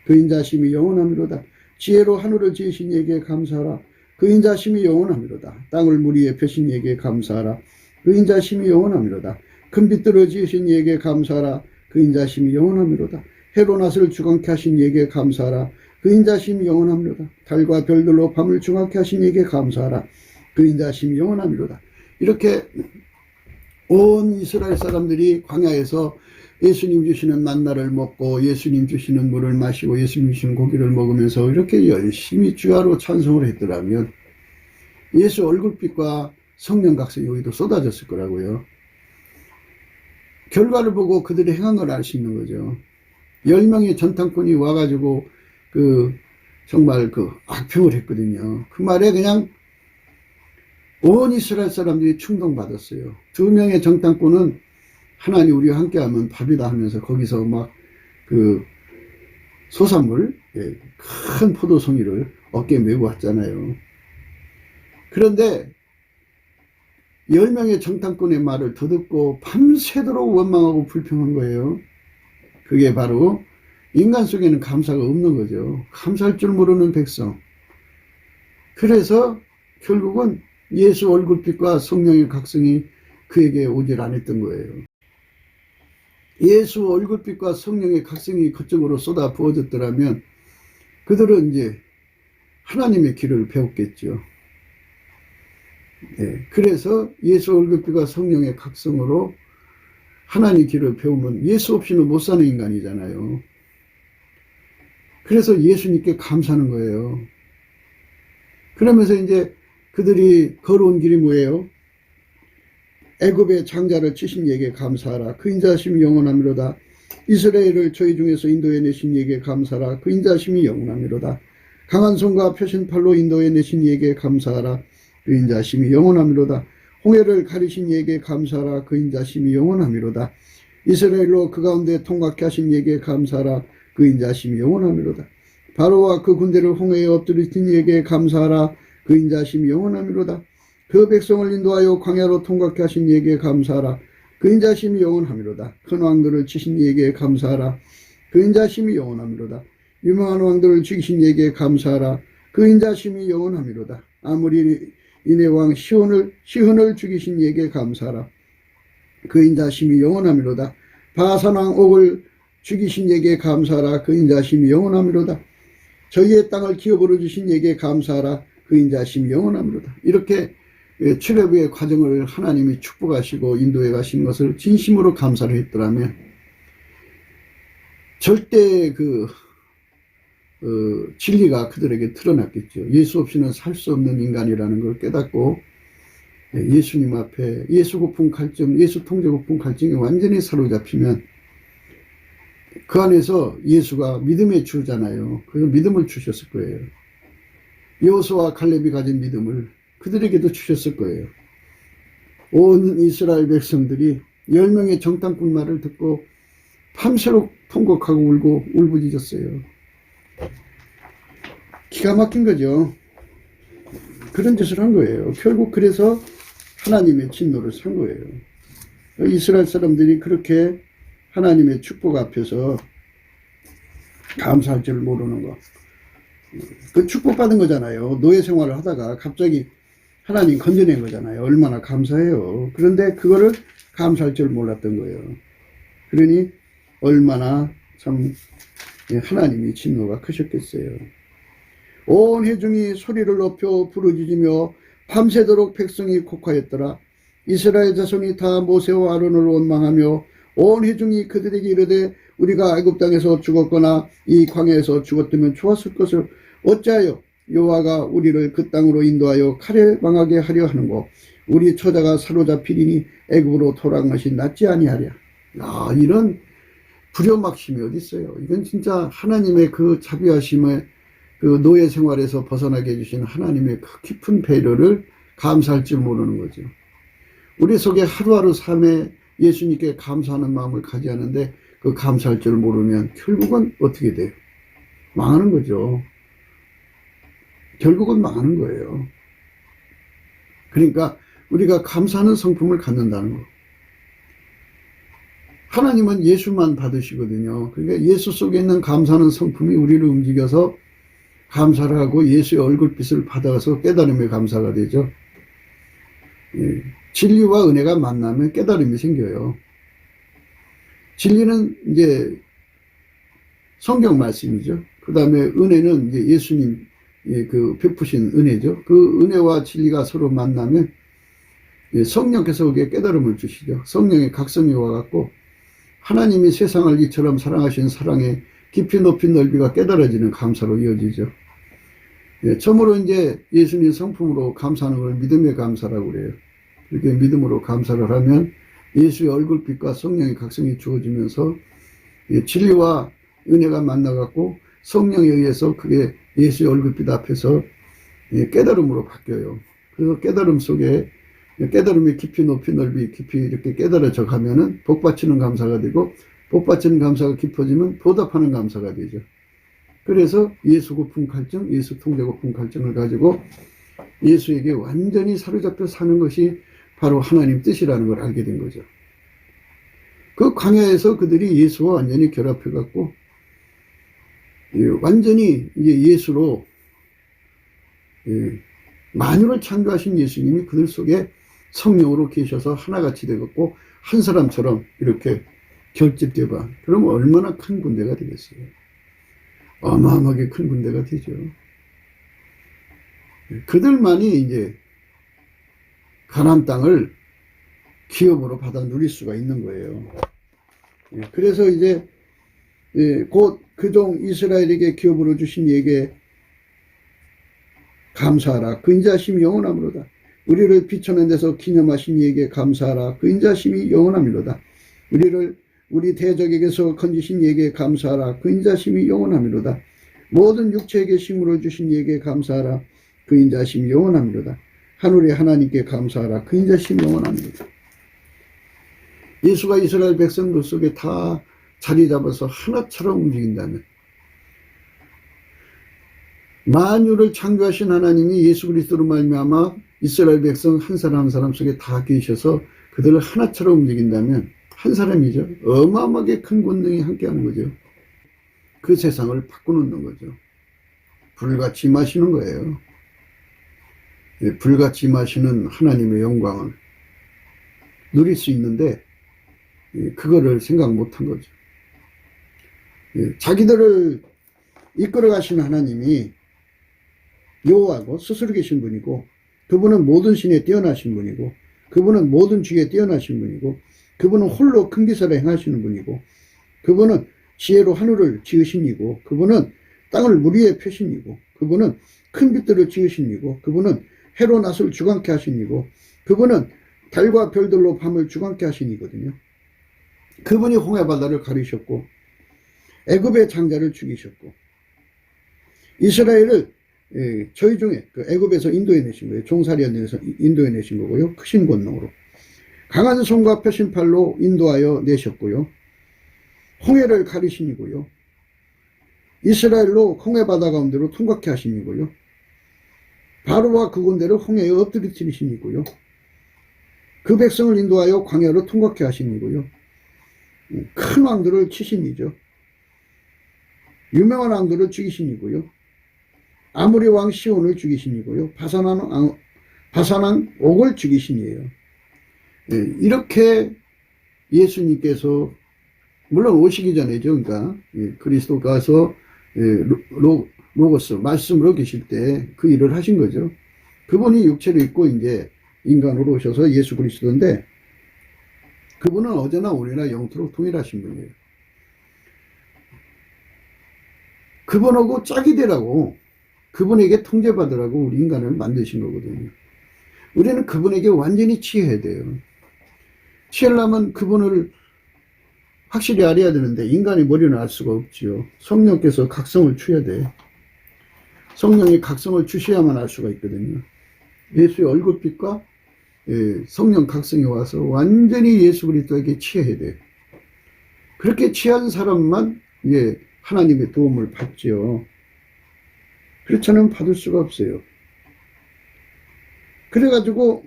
그 인자심이 영원하미로다. 지혜로 하늘을 지으신 이에게 감사하라. 그 인자심이 영원하미로다. 땅을 물 위에 펴신 이에게 감사하라. 그 인자심이 영원하미로다. 큰 빛들을 지으신 이에게 감사하라. 그 인자심이 영원하미로다. 해로 낫을 주광케 하신 이에게 감사하라. 그 인자심이 영원하미로다. 달과 별들로 밤을 주광케 하신 이에게 감사하라. 그 인자심이 영원하미로다. 이렇게 온 이스라엘 사람들이 광야에서 예수님 주시는 만나를 먹고 예수님 주시는 물을 마시고 예수님 주시는 고기를 먹으면서 이렇게 열심히 주야로 찬송을 했더라면 예수 얼굴빛과 성령 각성이 여기도 쏟아졌을 거라고요. 결과를 보고 그들이 행한 걸 알 수 있는 거죠. 10명의 전탄꾼이 와가지고 정말 악평을 했거든요. 그 말에 그냥 온 이스라엘 사람들이 충동받았어요. 2명의 정탐꾼은 하나님 우리와 함께하면 밥이다 하면서 거기서 막 소산물, 큰 포도송이를 어깨에 메고 왔잖아요. 그런데 10명의 정탐꾼의 말을 더듬고 밤새도록 원망하고 불평한 거예요. 그게 바로 인간 속에는 감사가 없는 거죠. 감사할 줄 모르는 백성. 그래서 결국은 예수 얼굴빛과 성령의 각성이 그에게 오질 않았던 거예요. 예수 얼굴빛과 성령의 각성이 그쪽으로 쏟아 부어졌더라면 그들은 이제 하나님의 길을 배웠겠죠. 그래서 예수 얼굴빛과 성령의 각성으로 하나님 길을 배우면 예수 없이는 못 사는 인간이잖아요. 그래서 예수님께 감사하는 거예요. 그러면서 이제 그들이 걸어온 길이 뭐예요? 애굽의 장자를 치신 이에게 감사하라. 그 인자심이 영원하미로다. 이스라엘을 저희 중에서 인도해 내신 이에게 감사하라. 그 인자심이 영원하미로다. 강한 손과 펴신 팔로 인도해 내신 이에게 감사하라. 그 인자심이 영원하미로다. 홍해를 가리신 이에게 감사하라. 그 인자심이 영원하미로다. 이스라엘로 그 가운데 통각케 하신 이에게 감사하라. 그 인자심이 영원하미로다. 바로와 그 군대를 홍해에 엎드리신 이에게 감사하라. 그 인자심이 영원하미로다. 그 백성을 인도하여 광야로 통과케 하신 이에게 감사하라. 그 인자심이 영원하미로다. 큰 왕들을 치신 이에게 감사하라. 그 인자심이 영원하미로다. 유명한 왕들을 죽이신 이에게 감사하라. 그 인자심이 영원하미로다. 아무리 이네 왕 시흔을 죽이신 이에게 감사하라. 그 인자심이 영원하미로다. 바산 왕 옥을 죽이신 이에게 감사하라. 그 인자심이 영원하미로다. 저희의 땅을 기업으로 주신 이에게 감사하라. 그 인자심이 영원하미로다. 이렇게 출애굽의 과정을 하나님이 축복하시고 인도해 가신 것을 진심으로 감사를 했더라면 절대 진리가 그들에게 드러났겠죠. 예수 없이는 살 수 없는 인간이라는 걸 깨닫고 예수님 앞에 예수 고품 갈증, 예수 통제 고품 갈증에 완전히 사로잡히면 그 안에서 예수가 믿음의 주잖아요. 그래서 믿음을 주셨을 거예요. 여호수아와 칼렙이 가진 믿음을 그들에게도 주셨을 거예요. 온 이스라엘 백성들이 10명의 정탐꾼 말을 듣고 밤새록 통곡하고 울고 울부짖었어요. 기가 막힌 거죠. 그런 짓을 한 거예요. 결국 그래서 하나님의 진노를 산 거예요. 이스라엘 사람들이 그렇게 하나님의 축복 앞에서 감사할 줄 모르는 거. 그 축복받은 거잖아요. 노예 생활을 하다가 갑자기 하나님 건져낸 거잖아요. 얼마나 감사해요. 그런데 그거를 감사할 줄 몰랐던 거예요. 그러니 얼마나 참 하나님이 진노가 크셨겠어요. 온 회중이 소리를 높여 부르짖으며 밤새도록 백성이 곡하였더라. 이스라엘 자손이 다 모세와 아론을 원망하며 온 회중이 그들에게 이르되 우리가 애굽 땅에서 죽었거나 이 광야에서 죽었다면 좋았을 것을 어찌하여 여호와가 우리를 그 땅으로 인도하여 칼에 망하게 하려 하는고 우리 처자가 사로잡히리니 애굽으로 돌아간 것이 낫지 아니하랴. 이런 불효막심이 어디 있어요. 이건 진짜 하나님의 그 자비하심의 그 노예 생활에서 벗어나게 해주신 하나님의 그 깊은 배려를 감사할 줄 모르는 거죠. 우리 속에 하루하루 삶에 예수님께 감사하는 마음을 가져야 하는데 그 감사할 줄 모르면 결국은 어떻게 돼요? 망하는 거죠. 결국은 망하는 거예요. 그러니까 우리가 감사하는 성품을 갖는다는 거. 하나님은 예수만 받으시거든요. 그러니까 예수 속에 있는 감사하는 성품이 우리를 움직여서 감사를 하고 예수의 얼굴빛을 받아서 깨달음의 감사가 되죠. 진리와 은혜가 만나면 깨달음이 생겨요. 진리는 이제 성경 말씀이죠. 그 다음에 은혜는 이제 예수님 그 베푸신 은혜죠. 그 은혜와 진리가 서로 만나면 성령께서 그게 깨달음을 주시죠. 성령의 각성이 와갖고 하나님이 세상을 이처럼 사랑하신 사랑의 깊이 높이 넓이가 깨달아지는 감사로 이어지죠. 처음으로 이제 예수님 성품으로 감사하는 걸 믿음의 감사라고 그래요. 이렇게 믿음으로 감사를 하면 예수의 얼굴빛과 성령의 각성이 주어지면서 진리와 은혜가 만나갖고 성령에 의해서 그게 예수의 얼굴빛 앞에서 깨달음으로 바뀌어요. 그래서 깨달음 속에 깨달음의 깊이 높이 넓이 깊이 이렇게 깨달아져 가면은 복받치는 감사가 되고 복받치는 감사가 깊어지면 보답하는 감사가 되죠. 그래서 예수 고품 갈증, 예수 통제 고품 갈증을 가지고 예수에게 완전히 사로잡혀 사는 것이 바로 하나님 뜻이라는 걸 알게 된 거죠. 그 광야에서 그들이 예수와 완전히 결합해 갖고 완전히 이제 예수로 만유를 창조하신 예수님이 그들 속에 성령으로 계셔서 하나같이 되었고 한 사람처럼 이렇게 결집되봐. 그러면 얼마나 큰 군대가 되겠어요. 어마어마하게 큰 군대가 되죠. 그들만이 이제 가나안 땅을 기업으로 받아 누릴 수가 있는 거예요. 그래서 이제 곧 그종 이스라엘에게 기업으로 주신 이에게 감사하라. 그 인자심이 영원함으로다. 우리를 비춰낸 데서 기념하신 이에게 감사하라. 그 인자심이 영원함이로다. 우리 대적에게서 건지신 이에게 감사하라. 그 인자심이 영원함이로다. 모든 육체에게 식물을 주신 이에게 감사하라. 그 인자심이 영원함이로다. 하늘의 하나님께 감사하라. 그 인자심이 영원함이로다. 예수가 이스라엘 백성들 속에 다 자리 잡아서 하나처럼 움직인다면, 만유를 창조하신 하나님이 예수 그리스도로 말미암아 이스라엘 백성 한 사람 한 사람 속에 다 계셔서 그들을 하나처럼 움직인다면 한 사람이죠. 어마어마하게 큰 권능이 함께하는 거죠. 그 세상을 바꿔놓는 거죠. 불같이 임하시는 거예요. 불같이 임하시는 하나님의 영광을 누릴 수 있는데 그거를 생각 못한 거죠. 자기들을 이끌어 가시는 하나님이 여호와고 스스로 계신 분이고, 그분은 모든 신에 뛰어나신 분이고, 그분은 모든 주에 뛰어나신 분이고, 그분은 홀로 큰 기사를 행하시는 분이고, 그분은 지혜로 하늘을 지으신 이고, 그분은 땅을 물 위에 펴신 이고, 그분은 큰 빛들을 지으신 이고, 그분은 해로 낮을 주관케 하신 이고, 그분은 달과 별들로 밤을 주관케 하신 이거든요. 그분이 홍해 바다를 가리셨고 애굽의 장자를 죽이셨고 이스라엘을 저희 중에 애굽에서 인도해 내신 거예요. 종살이에서 인도해 내신 거고요. 크신 권능으로 강한 손과 펴신 팔로 인도하여 내셨고요. 홍해를 가리신 이고요. 이스라엘로 홍해 바다 가운데로 통과케 하신 이고요. 바로와 그 군대를 홍해에 엎드리신 이고요. 그 백성을 인도하여 광야로 통과케 하신 이고요. 큰 왕들을 치신 이죠. 유명한 왕들을 죽이신 이고요. 아모리 왕 시온을 죽이신 이고요. 바산왕 옥을 죽이신 이에요. 이렇게 예수님께서 물론 오시기 전에죠. 그러니까 그리스도가서 로고스 말씀으로 계실 때 그 일을 하신 거죠. 그분이 육체를 입고 이제 인간으로 오셔서 예수 그리스도인데, 그분은 어제나 오늘이나 영토록 동일하신 분이에요. 그분하고 짝이 되라고, 그분에게 통제받으라고 우리 인간을 만드신 거거든요. 우리는 그분에게 완전히 취해야 돼요. 취하려면 그분을 확실히 알아야 되는데 인간의 머리는 알 수가 없지요. 성령께서 각성을 주셔야 돼. 성령이 각성을 주셔야만 알 수가 있거든요. 예수의 얼굴빛과 성령 각성이 와서 완전히 예수 그리스도에게 취해야 돼요. 그렇게 취한 사람만 하나님의 도움을 받죠. 그렇지 않으면 받을 수가 없어요. 그래가지고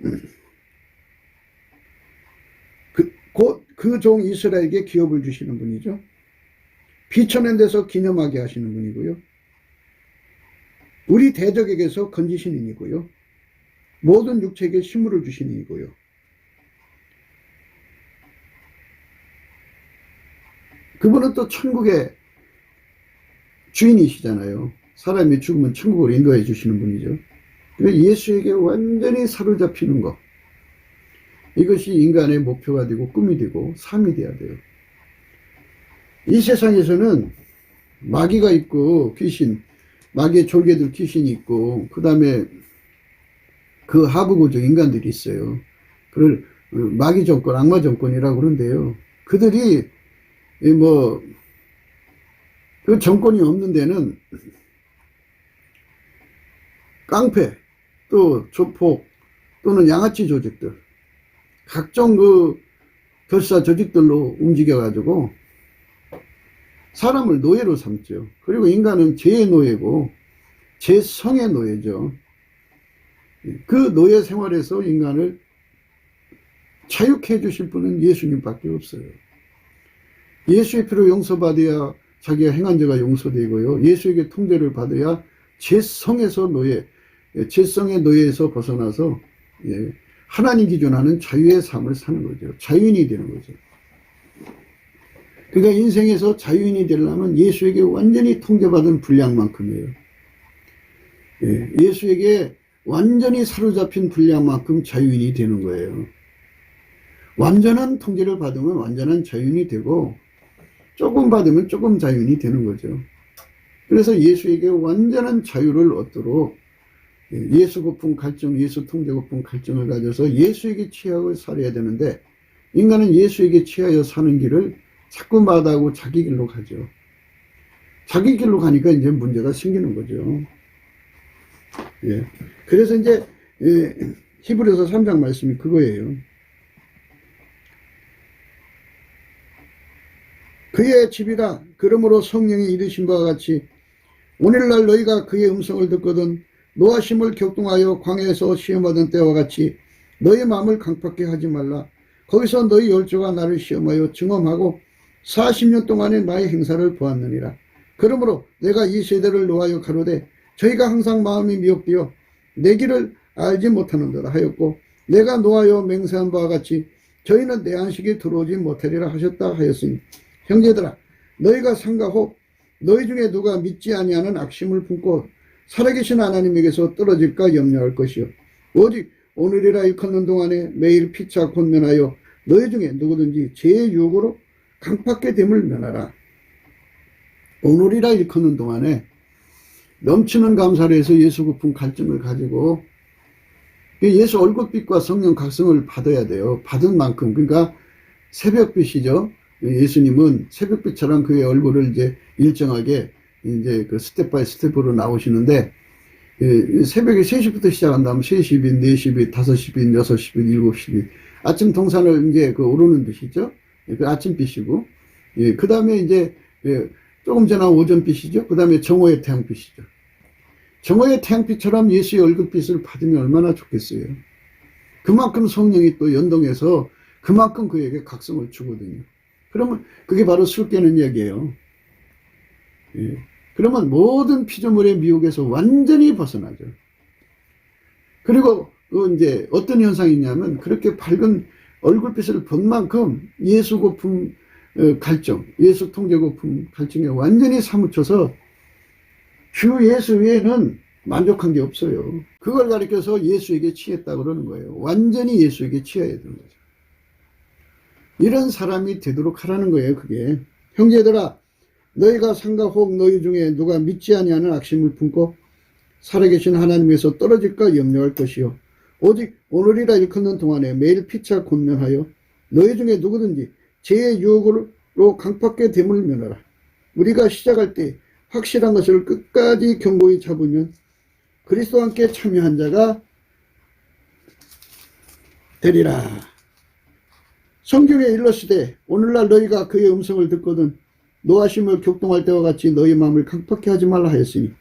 그 종 이스라엘에게 기업을 주시는 분이죠. 비천한 데서 기념하게 하시는 분이고요. 우리 대적에게서 건지시는 이고요. 모든 육체에게 식물을 주시는 이고요. 그분은 또 천국의 주인이시잖아요. 사람이 죽으면 천국으로 인도해 주시는 분이죠. 예수에게 완전히 사로잡히는 것, 이것이 인간의 목표가 되고 꿈이 되고 삶이 돼야 돼요. 이 세상에서는 마귀가 있고 귀신, 마귀의 졸개들 귀신이 있고, 그 다음에 그 하부구적 인간들이 있어요. 그걸 마귀 정권, 악마 정권이라고 그러는데요. 그들이 그 정권이 없는 데는 깡패, 또 조폭, 또는 양아치 조직들, 각종 그 결사 조직들로 움직여가지고 사람을 노예로 삼죠. 그리고 인간은 죄의 노예고 죄성의 노예죠. 그 노예 생활에서 인간을 자유케 해주실 분은 예수님밖에 없어요. 예수의 피로 용서받아야 자기가 행한 죄가 용서되고요. 예수에게 통제를 받아야 죄성에서 죄성의 노예에서 벗어나서 하나님 기준하는 자유의 삶을 사는 거죠. 자유인이 되는 거죠. 그러니까 인생에서 자유인이 되려면 예수에게 완전히 통제받은 분량만큼이에요. 예수에게 완전히 사로잡힌 분량만큼 자유인이 되는 거예요. 완전한 통제를 받으면 완전한 자유인이 되고, 조금 받으면 조금 자유인이 되는 거죠. 그래서 예수에게 완전한 자유를 얻도록 예수 고품 갈증, 예수 통제 고품 갈증을 가져서 예수에게 취하고 살아야 되는데, 인간은 예수에게 취하여 사는 길을 자꾸 마다하고 자기 길로 가죠. 자기 길로 가니까 이제 문제가 생기는 거죠. 그래서 이제 히브리서 3장 말씀이 그거예요. 그의 집이라. 그러므로 성령이 이르신 바와 같이 오늘날 너희가 그의 음성을 듣거든 노하심을 격동하여 광야에서 시험하던 때와 같이 너희 마음을 강팍게 하지 말라. 거기서 너희 열조가 나를 시험하여 증험하고 40년 동안에 나의 행사를 보았느니라. 그러므로 내가 이 세대를 노하여 가로되 저희가 항상 마음이 미혹되어 내 길을 알지 못하는도다 하였고 내가 노하여 맹세한 바와 같이 저희는 내 안식에 들어오지 못하리라 하셨다 하였으니 형제들아 너희가 삼가호 너희 중에 누가 믿지 아니하는 악심을 품고 살아계신 하나님에게서 떨어질까 염려할 것이요 오직 오늘이라 일컫는 동안에 매일 피차 권면하여 너희 중에 누구든지 죄의 유혹으로 강팍게 됨을 면하라. 오늘이라 일컫는 동안에 넘치는 감사를 해서 예수 고품 갈증을 가지고 예수 얼굴빛과 성령 각성을 받아야 돼요. 받은 만큼. 그러니까 새벽빛이죠. 예수님은 새벽빛처럼 그의 얼굴을 이제 일정하게 이제 그 스텝 바이 스텝으로 나오시는데 새벽에 3시부터 시작한다면 3시 빛, 4시 빛, 5시 빛, 6시 빛, 7시 빛. 아침 동산을 이제 그 오르는 빛이죠. 그 아침빛이고. 그 다음에 이제 조금 전에 오전빛이죠. 그 다음에 정오의 태양빛이죠. 정오의 태양빛처럼 예수의 얼굴빛을 받으면 얼마나 좋겠어요. 그만큼 성령이 또 연동해서 그만큼 그에게 각성을 주거든요. 그러면 그게 바로 술 깨는 이야기예요. 그러면 모든 피조물의 미혹에서 완전히 벗어나죠. 그리고 이제 어떤 현상이 있냐면 그렇게 밝은 얼굴빛을 본 만큼 예수 고품 갈증, 예수 통제 고품 갈증에 완전히 사무쳐서 주 예수 외에는 만족한 게 없어요. 그걸 가리켜서 예수에게 취했다 그러는 거예요. 완전히 예수에게 취해야 되는 거죠. 이런 사람이 되도록 하라는 거예요. 그게 형제들아 너희가 상가 혹 너희 중에 누가 믿지 아니하는 악심을 품고 살아계신 하나님에서 떨어질까 염려할 것이요 오직 오늘이라 일컫는 동안에 매일 피차 권면하여 너희 중에 누구든지 죄의 유혹으로 강팍게 됨을 면하라. 우리가 시작할 때 확실한 것을 끝까지 견고히 잡으면 그리스도와 함께 참여한 자가 되리라. 성경에 일렀으되 오늘날 너희가 그의 음성을 듣거든 노하심을 격동할 때와 같이 너희 마음을 강팍게 하지 말라 하였으니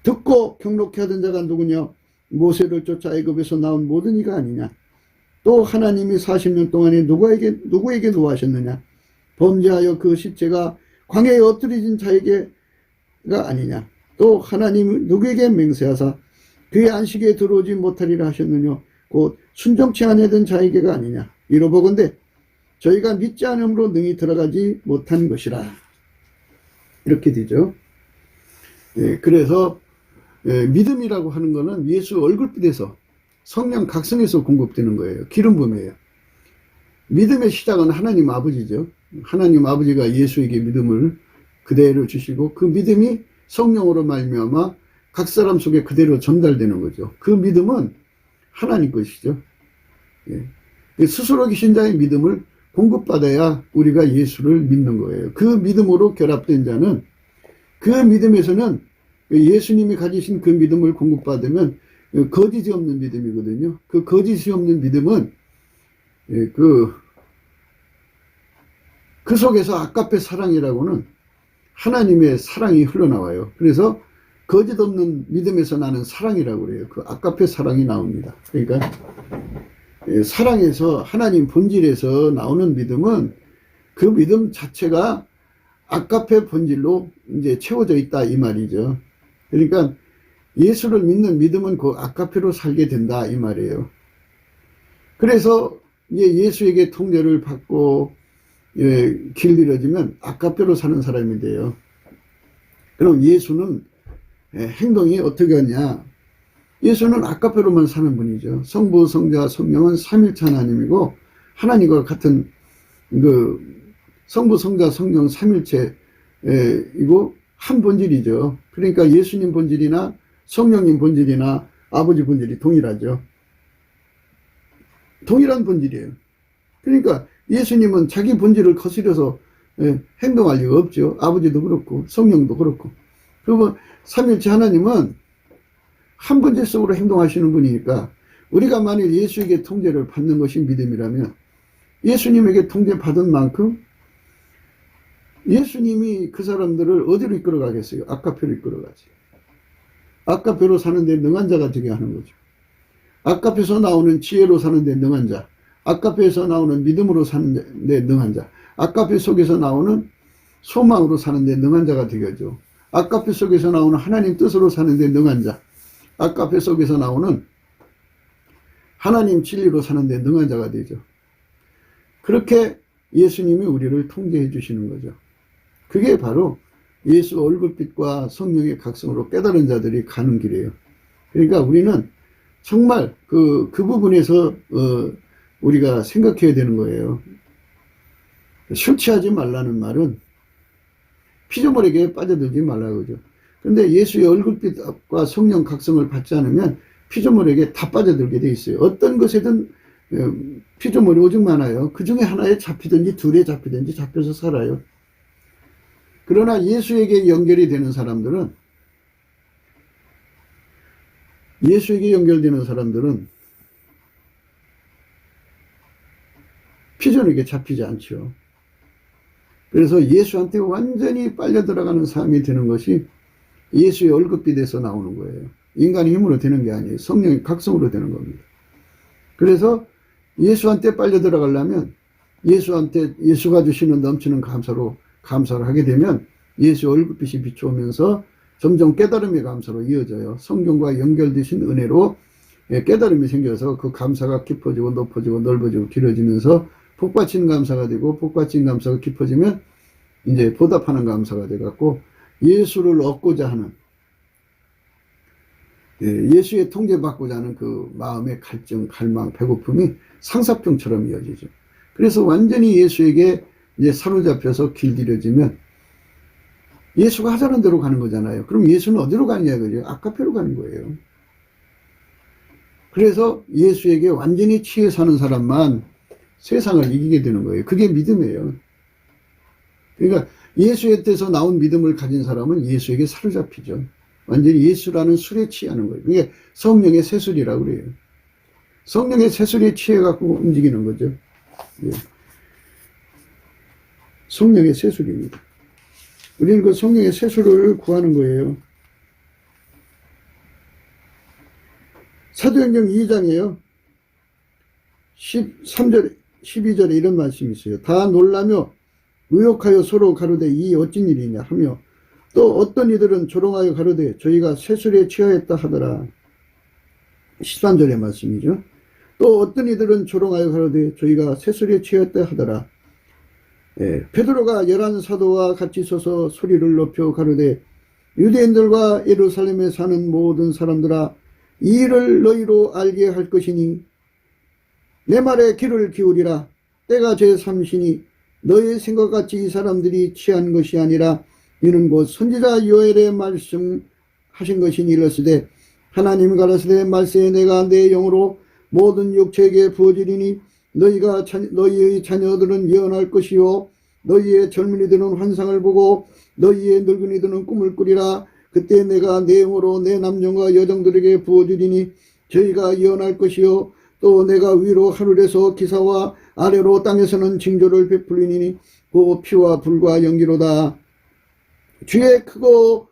듣고 경록케 하던 자가 누구냐 모세를 쫓아 애굽에서 나온 모든 이가 아니냐. 또 하나님이 40년 동안에 누구에게 노하셨느냐. 범죄하여 그 십제가 광야에 엎드려진 자에게가 아니냐. 또 하나님 누구에게 맹세하사 그의 안식에 들어오지 못하리라 하셨느냐. 곧 순종치 아니하던 자에게가 아니냐. 이로보건대 저희가 믿지 않음으로 능히 들어가지 못한 것이라. 이렇게 되죠. 그래서 믿음이라고 하는 것은 예수 얼굴빛에서 성령 각성에서 공급되는 거예요. 기름 부음이에요. 믿음의 시작은 하나님 아버지죠. 하나님 아버지가 예수에게 믿음을 그대로 주시고 그 믿음이 성령으로 말미암아 각 사람 속에 그대로 전달되는 거죠. 그 믿음은 하나님 것이죠. 스스로 계신 자의 믿음을 공급받아야 우리가 예수를 믿는 거예요. 그 믿음으로 결합된 자는 그 믿음에서는 예수님이 가지신 그 믿음을 공급받으면 거짓이 없는 믿음이거든요. 그 거짓이 없는 믿음은 그 속에서 아까페 사랑이라고는 하나님의 사랑이 흘러나와요. 그래서 거짓 없는 믿음에서 나는 사랑이라고 그래요. 그 아까페 사랑이 나옵니다. 그러니까 사랑에서 하나님 본질에서 나오는 믿음은 그 믿음 자체가 아까페 본질로 이제 채워져 있다 이 말이죠. 그러니까 예수를 믿는 믿음은 그 아까페로 살게 된다 이 말이에요. 그래서 예수에게 통제를 받고 길들여지면 아까페로 사는 사람이 돼요. 그럼 예수는 행동이 어떻게 하냐? 예수는 아까페로만 사는 분이죠. 성부, 성자, 성령은 삼일체 하나님이고 하나님과 같은 성부, 성자, 성령 삼일체이고 한 본질이죠. 그러니까 예수님 본질이나 성령님 본질이나 아버지 본질이 동일하죠. 동일한 본질이에요. 그러니까 예수님은 자기 본질을 거스려서 행동할 리가 없죠. 아버지도 그렇고 성령도 그렇고. 그리고 삼일체 하나님은 한 본질 속으로 행동하시는 분이니까 우리가 만일 예수에게 통제를 받는 것이 믿음이라면 예수님에게 통제받은 만큼 예수님이 그 사람들을 어디로 이끌어 가겠어요? 아카페로 이끌어 가지. 아카페로 사는데 능한 자가 되게 하는 거죠. 아카페에서 나오는 지혜로 사는데 능한 자, 아카페에서 나오는 믿음으로 사는데 능한 자, 아카페 속에서 나오는 소망으로 사는데 능한 자가 되게 하죠. 아카페 속에서 나오는 하나님 뜻으로 사는데 능한 자, 아카페 속에서 나오는 하나님 진리로 사는데 능한 자가 되죠. 그렇게 예수님이 우리를 통제해 주시는 거죠. 그게 바로 예수 얼굴빛과 성령의 각성으로 깨달은 자들이 가는 길이에요. 그러니까 우리는 정말 그 부분에서 우리가 생각해야 되는 거예요. 술 취하지 말라는 말은 피조물에게 빠져들지 말라고 그러죠. 근데 예수의 얼굴빛과 성령 각성을 받지 않으면 피조물에게 다 빠져들게 돼 있어요. 어떤 것에든 피조물이 오직 많아요. 그 중에 하나에 잡히든지 둘에 잡히든지 잡혀서 살아요. 그러나 예수에게 연결이 되는 사람들은 피조물에게 잡히지 않죠. 그래서 예수한테 완전히 빨려 들어가는 삶이 되는 것이 예수의 얼굴빛에서 나오는 거예요. 인간의 힘으로 되는 게 아니에요. 성령의 각성으로 되는 겁니다. 그래서 예수한테 빨려 들어가려면 예수가 주시는 넘치는 감사를 하게 되면 예수 얼굴빛이 비추오면서 점점 깨달음의 감사로 이어져요. 성경과 연결되신 은혜로 깨달음이 생겨서 그 감사가 깊어지고 높아지고 넓어지고 길어지면서 복받친 감사가 되고 복받친 감사가 깊어지면 이제 보답하는 감사가 돼갖고 예수를 얻고자 하는 예수의 통제받고자 하는 그 마음의 갈증, 갈망, 배고픔이 상사병처럼 이어지죠. 그래서 완전히 예수에게 이제 사로잡혀서 길들여지면 예수가 하자는 대로 가는 거잖아요. 그럼 예수는 어디로 가느냐 그죠? 아카페로 가는 거예요. 그래서 예수에게 완전히 취해 사는 사람만 세상을 이기게 되는 거예요. 그게 믿음이에요. 그러니까 예수에 대해서 나온 믿음을 가진 사람은 예수에게 사로잡히죠. 완전히 예수라는 술에 취하는 거예요. 그게 성령의 세술이라고 그래요. 성령의 세술에 취해갖고 움직이는 거죠. 예. 성령의 세술입니다. 우리는 그 성령의 세술을 구하는 거예요. 사도행전 2장에요. 13절, 12절에 이런 말씀이 있어요. 다 놀라며 의혹하여 서로 가로되 이 어찌 일이냐 하며 또 어떤 이들은 조롱하여 가로되 저희가 세술에 취하였다 하더라. 13절의 말씀이죠. 또 어떤 이들은 조롱하여 가로되 저희가 세술에 취하였다 하더라. 베드로가 11사도와 같이 서서 소리를 높여 가로되 유대인들과 예루살렘에 사는 모든 사람들아 이 일을 너희로 알게 할 것이니 내 말에 귀를 기울이라. 때가 제3시니 너의 생각같이 이 사람들이 취한 것이 아니라 이는 곧 선지자 요엘의 말씀하신 것이니 이르시되 하나님이 가라사대 말세에 내가 내 영으로 모든 육체에게 부어주리니 너희의 자녀들은 예언할 것이요 너희의 젊은이들은 환상을 보고 너희의 늙은이들은 꿈을 꾸리라. 그때 내가 내 영으로 내 남종과 여종들에게 부어주리니 저희가 예언할 것이요 또 내가 위로 하늘에서 기사와 아래로 땅에서는 징조를 베풀리니 그 피와 불과 연기로다. 주의 크고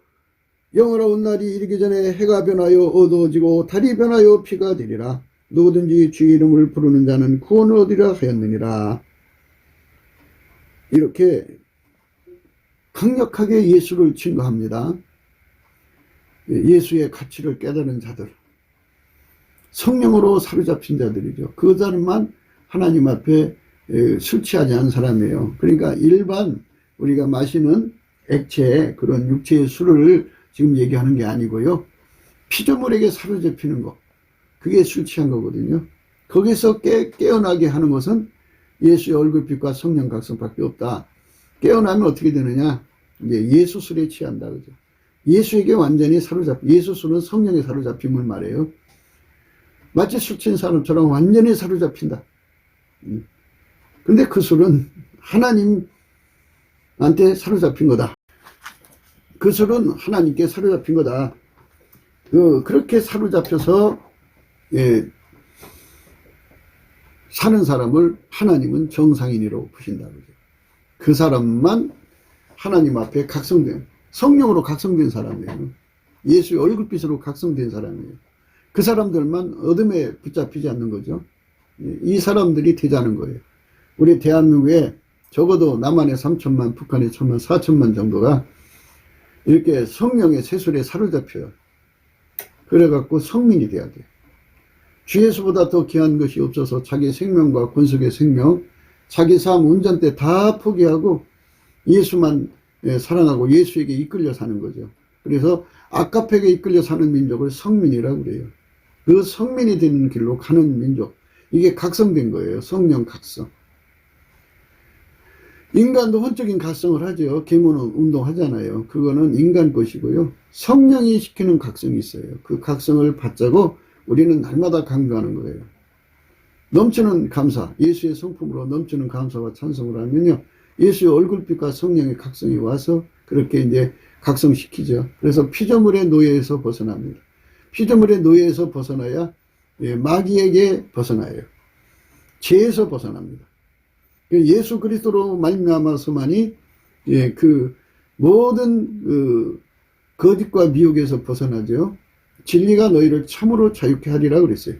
영원한 날이 이르기 전에 해가 변하여 어두워지고 달이 변하여 피가 되리라. 누구든지 주의 이름을 부르는 자는 구원을 얻으리라 하였느니라. 이렇게 강력하게 예수를 증거합니다. 예수의 가치를 깨달은 자들, 성령으로 사로잡힌 자들이죠. 그 사람만 하나님 앞에 술 취하지 않은 사람이에요. 그러니까 일반 우리가 마시는 액체, 그런 육체의 술을 지금 얘기하는 게 아니고요. 피조물에게 사로잡히는 거, 그게 술 취한 거거든요. 거기서 깨어나게 하는 것은 예수의 얼굴빛과 성령 각성밖에 없다. 깨어나면 어떻게 되느냐? 이제 예수 술에 취한다, 그죠? 예수에게 완전히 예수 술은 성령에 사로잡힘을 말해요. 마치 술 취한 사람처럼 완전히 사로잡힌다. 근데 그 술은 하나님한테 사로잡힌 거다. 그 술은 하나님께 사로잡힌 거다. 그렇게 사로잡혀서 사는 사람을 하나님은 정상인이라고 보신다. 그 사람만 하나님 앞에 각성된, 성령으로 각성된 사람이에요. 예수의 얼굴빛으로 각성된 사람이에요. 그 사람들만 어둠에 붙잡히지 않는 거죠. 이 사람들이 되자는 거예요. 우리 대한민국에 적어도 남한에 3천만, 북한에 1천만, 4천만 정도가 이렇게 성령의 세술에 사로잡혀요. 그래갖고 성민이 돼야 돼요. 주 예수보다 더 귀한 것이 없어서 자기 생명과 권속의 생명, 자기 삶 운전대 다 포기하고 예수만 사랑하고 예수에게 이끌려 사는 거죠. 그래서 아까페게 이끌려 사는 민족을 성민이라고 그래요. 그 성민이 되는 길로 가는 민족, 이게 각성된 거예요. 성령 각성. 인간도 혼적인 각성을 하죠. 계모는 운동하잖아요. 그거는 인간 것이고요. 성령이 시키는 각성이 있어요. 그 각성을 받자고 우리는 날마다 강조하는 거예요. 넘치는 감사, 예수의 성품으로 넘치는 감사와 찬송을 하면요, 예수의 얼굴빛과 성령의 각성이 와서 그렇게 이제 각성시키죠. 그래서 피조물의 노예에서 벗어납니다. 피조물의 노예에서 벗어나야 마귀에게 벗어나요. 죄에서 벗어납니다. 예수 그리스도로 말미암아서만이 그 모든 거짓과 미혹에서 벗어나죠. 진리가 너희를 참으로 자유케 하리라 그랬어요.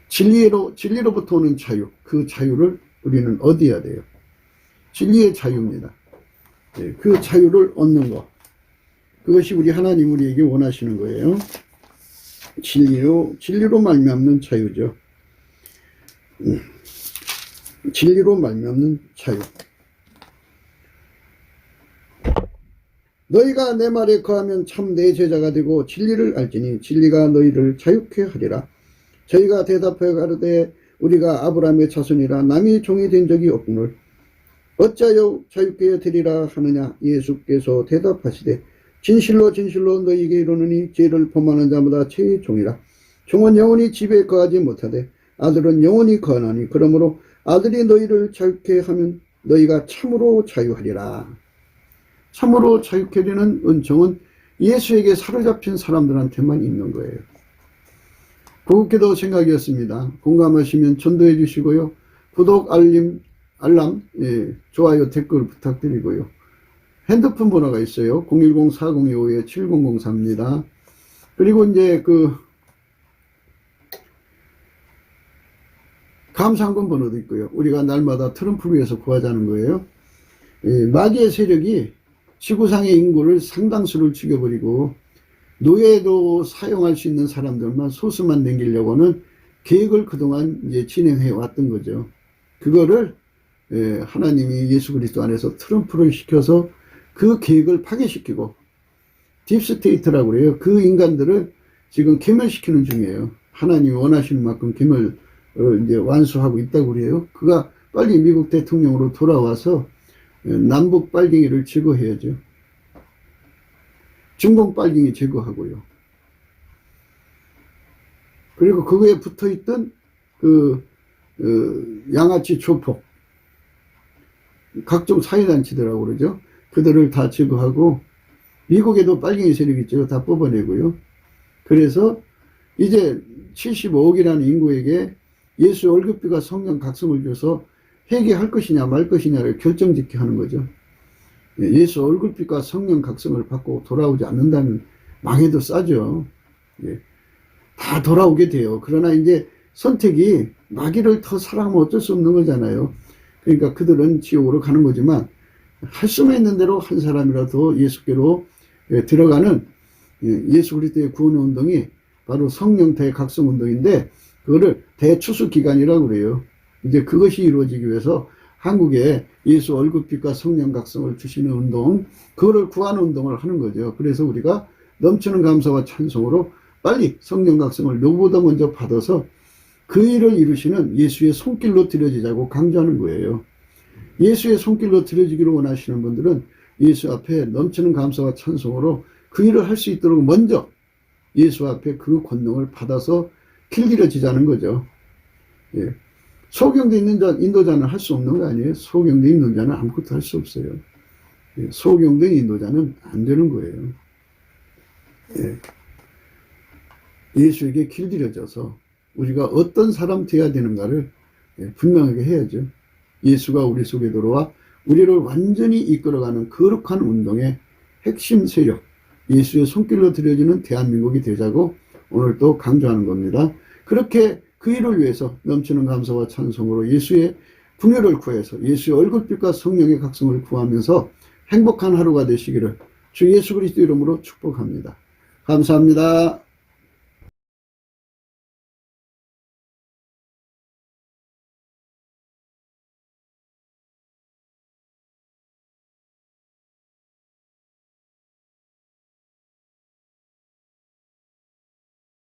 진리로부터 오는 자유, 그 자유를 우리는 얻어야 돼요. 진리의 자유입니다. 그 자유를 얻는 것, 그것이 우리 하나님 우리에게 원하시는 거예요. 진리로 말미암는 자유죠. 진리로 말미암는 자유. 너희가 내 말에 거하면 참 내 제자가 되고 진리를 알지니 진리가 너희를 자유케 하리라. 저희가 대답하여 가로되 우리가 아브라함의 자손이라 남이 종이 된 적이 없거늘 어찌하여 자유케 되리라 하느냐. 예수께서 대답하시되 진실로 진실로 너희에게 이르노니 죄를 범하는 자마다 죄의 종이라. 종은 영원히 집에 거하지 못하되 아들은 영원히 거하나니 그러므로 아들이 너희를 자유케 하면 너희가 참으로 자유하리라. 참으로 자유케 되는 은총은 예수에게 사로잡힌 사람들한테만 있는 거예요. 고급기도 생각이었습니다. 공감하시면 전도해 주시고요. 구독, 알람, 좋아요, 댓글 부탁드리고요. 핸드폰 번호가 있어요. 010-4025-7003입니다. 그리고 이제 감사한금 번호도 있고요. 우리가 날마다 트럼프를 위해서 구하자는 거예요. 마귀의 세력이 지구상의 인구를 상당수를 죽여버리고 노예도 사용할 수 있는 사람들만 소수만 남기려고는 계획을 그동안 이제 진행해 왔던 거죠. 그거를 하나님이 예수 그리스도 안에서 트럼프를 시켜서 그 계획을 파괴시키고 딥스테이트라고 그래요. 그 인간들을 지금 괴멸시키는 중이에요. 하나님이 원하시는 만큼 괴멸을 이제 완수하고 있다고 그래요. 그가 빨리 미국 대통령으로 돌아와서 남북 빨갱이를 제거해야죠. 중공 빨갱이 제거하고요. 그리고 그거에 붙어있던 양아치 조폭, 각종 사회단체들하고 그러죠. 그들을 다 제거하고 미국에도 빨갱이 세력 있죠. 다 뽑아내고요. 그래서 이제 75억이라는 인구에게 예수의 얼굴빛과 성령 각성을 줘서 회개할 것이냐 말 것이냐를 결정짓게 하는 거죠. 예수 얼굴빛과 성령 각성을 받고 돌아오지 않는다면 망해도 싸죠. 다 돌아오게 돼요. 그러나 이제 선택이 마귀를 더 사랑하면 어쩔 수 없는 거잖아요. 그러니까 그들은 지옥으로 가는 거지만 할 수만 있는 대로 한 사람이라도 예수께로 들어가는 예수 그리스도의 구원 운동이 바로 성령 대각성 운동인데 그거를 대추수 기간이라고 그래요. 이제 그것이 이루어지기 위해서 한국에 예수 얼굴빛과 성령 각성을 주시는 운동, 그거를 구하는 운동을 하는 거죠. 그래서 우리가 넘치는 감사와 찬송으로 빨리 성령 각성을 누구보다 먼저 받아서 그 일을 이루시는 예수의 손길로 드려지자고 강조하는 거예요. 예수의 손길로 드려지기를 원하시는 분들은 예수 앞에 넘치는 감사와 찬송으로 그 일을 할 수 있도록 먼저 예수 앞에 그 권능을 받아서 길들여지자는 거죠. 소경대 인도자는 할 수 없는 거 아니에요? 소경대 인도자는 아무것도 할 수 없어요. 소경대 인도자는 안 되는 거예요. 예수에게 길들여져서 우리가 어떤 사람 되어야 되는가를 분명하게 해야죠. 예수가 우리 속에 들어와 우리를 완전히 이끌어가는 거룩한 운동의 핵심 세력, 예수의 손길로 들여지는 대한민국이 되자고 오늘 또 강조하는 겁니다. 그렇게 그 일을 위해서 넘치는 감사와 찬송으로 예수의 분열을 구해서 예수의 얼굴빛과 성령의 각성을 구하면서 행복한 하루가 되시기를 주 예수 그리스도 이름으로 축복합니다. 감사합니다.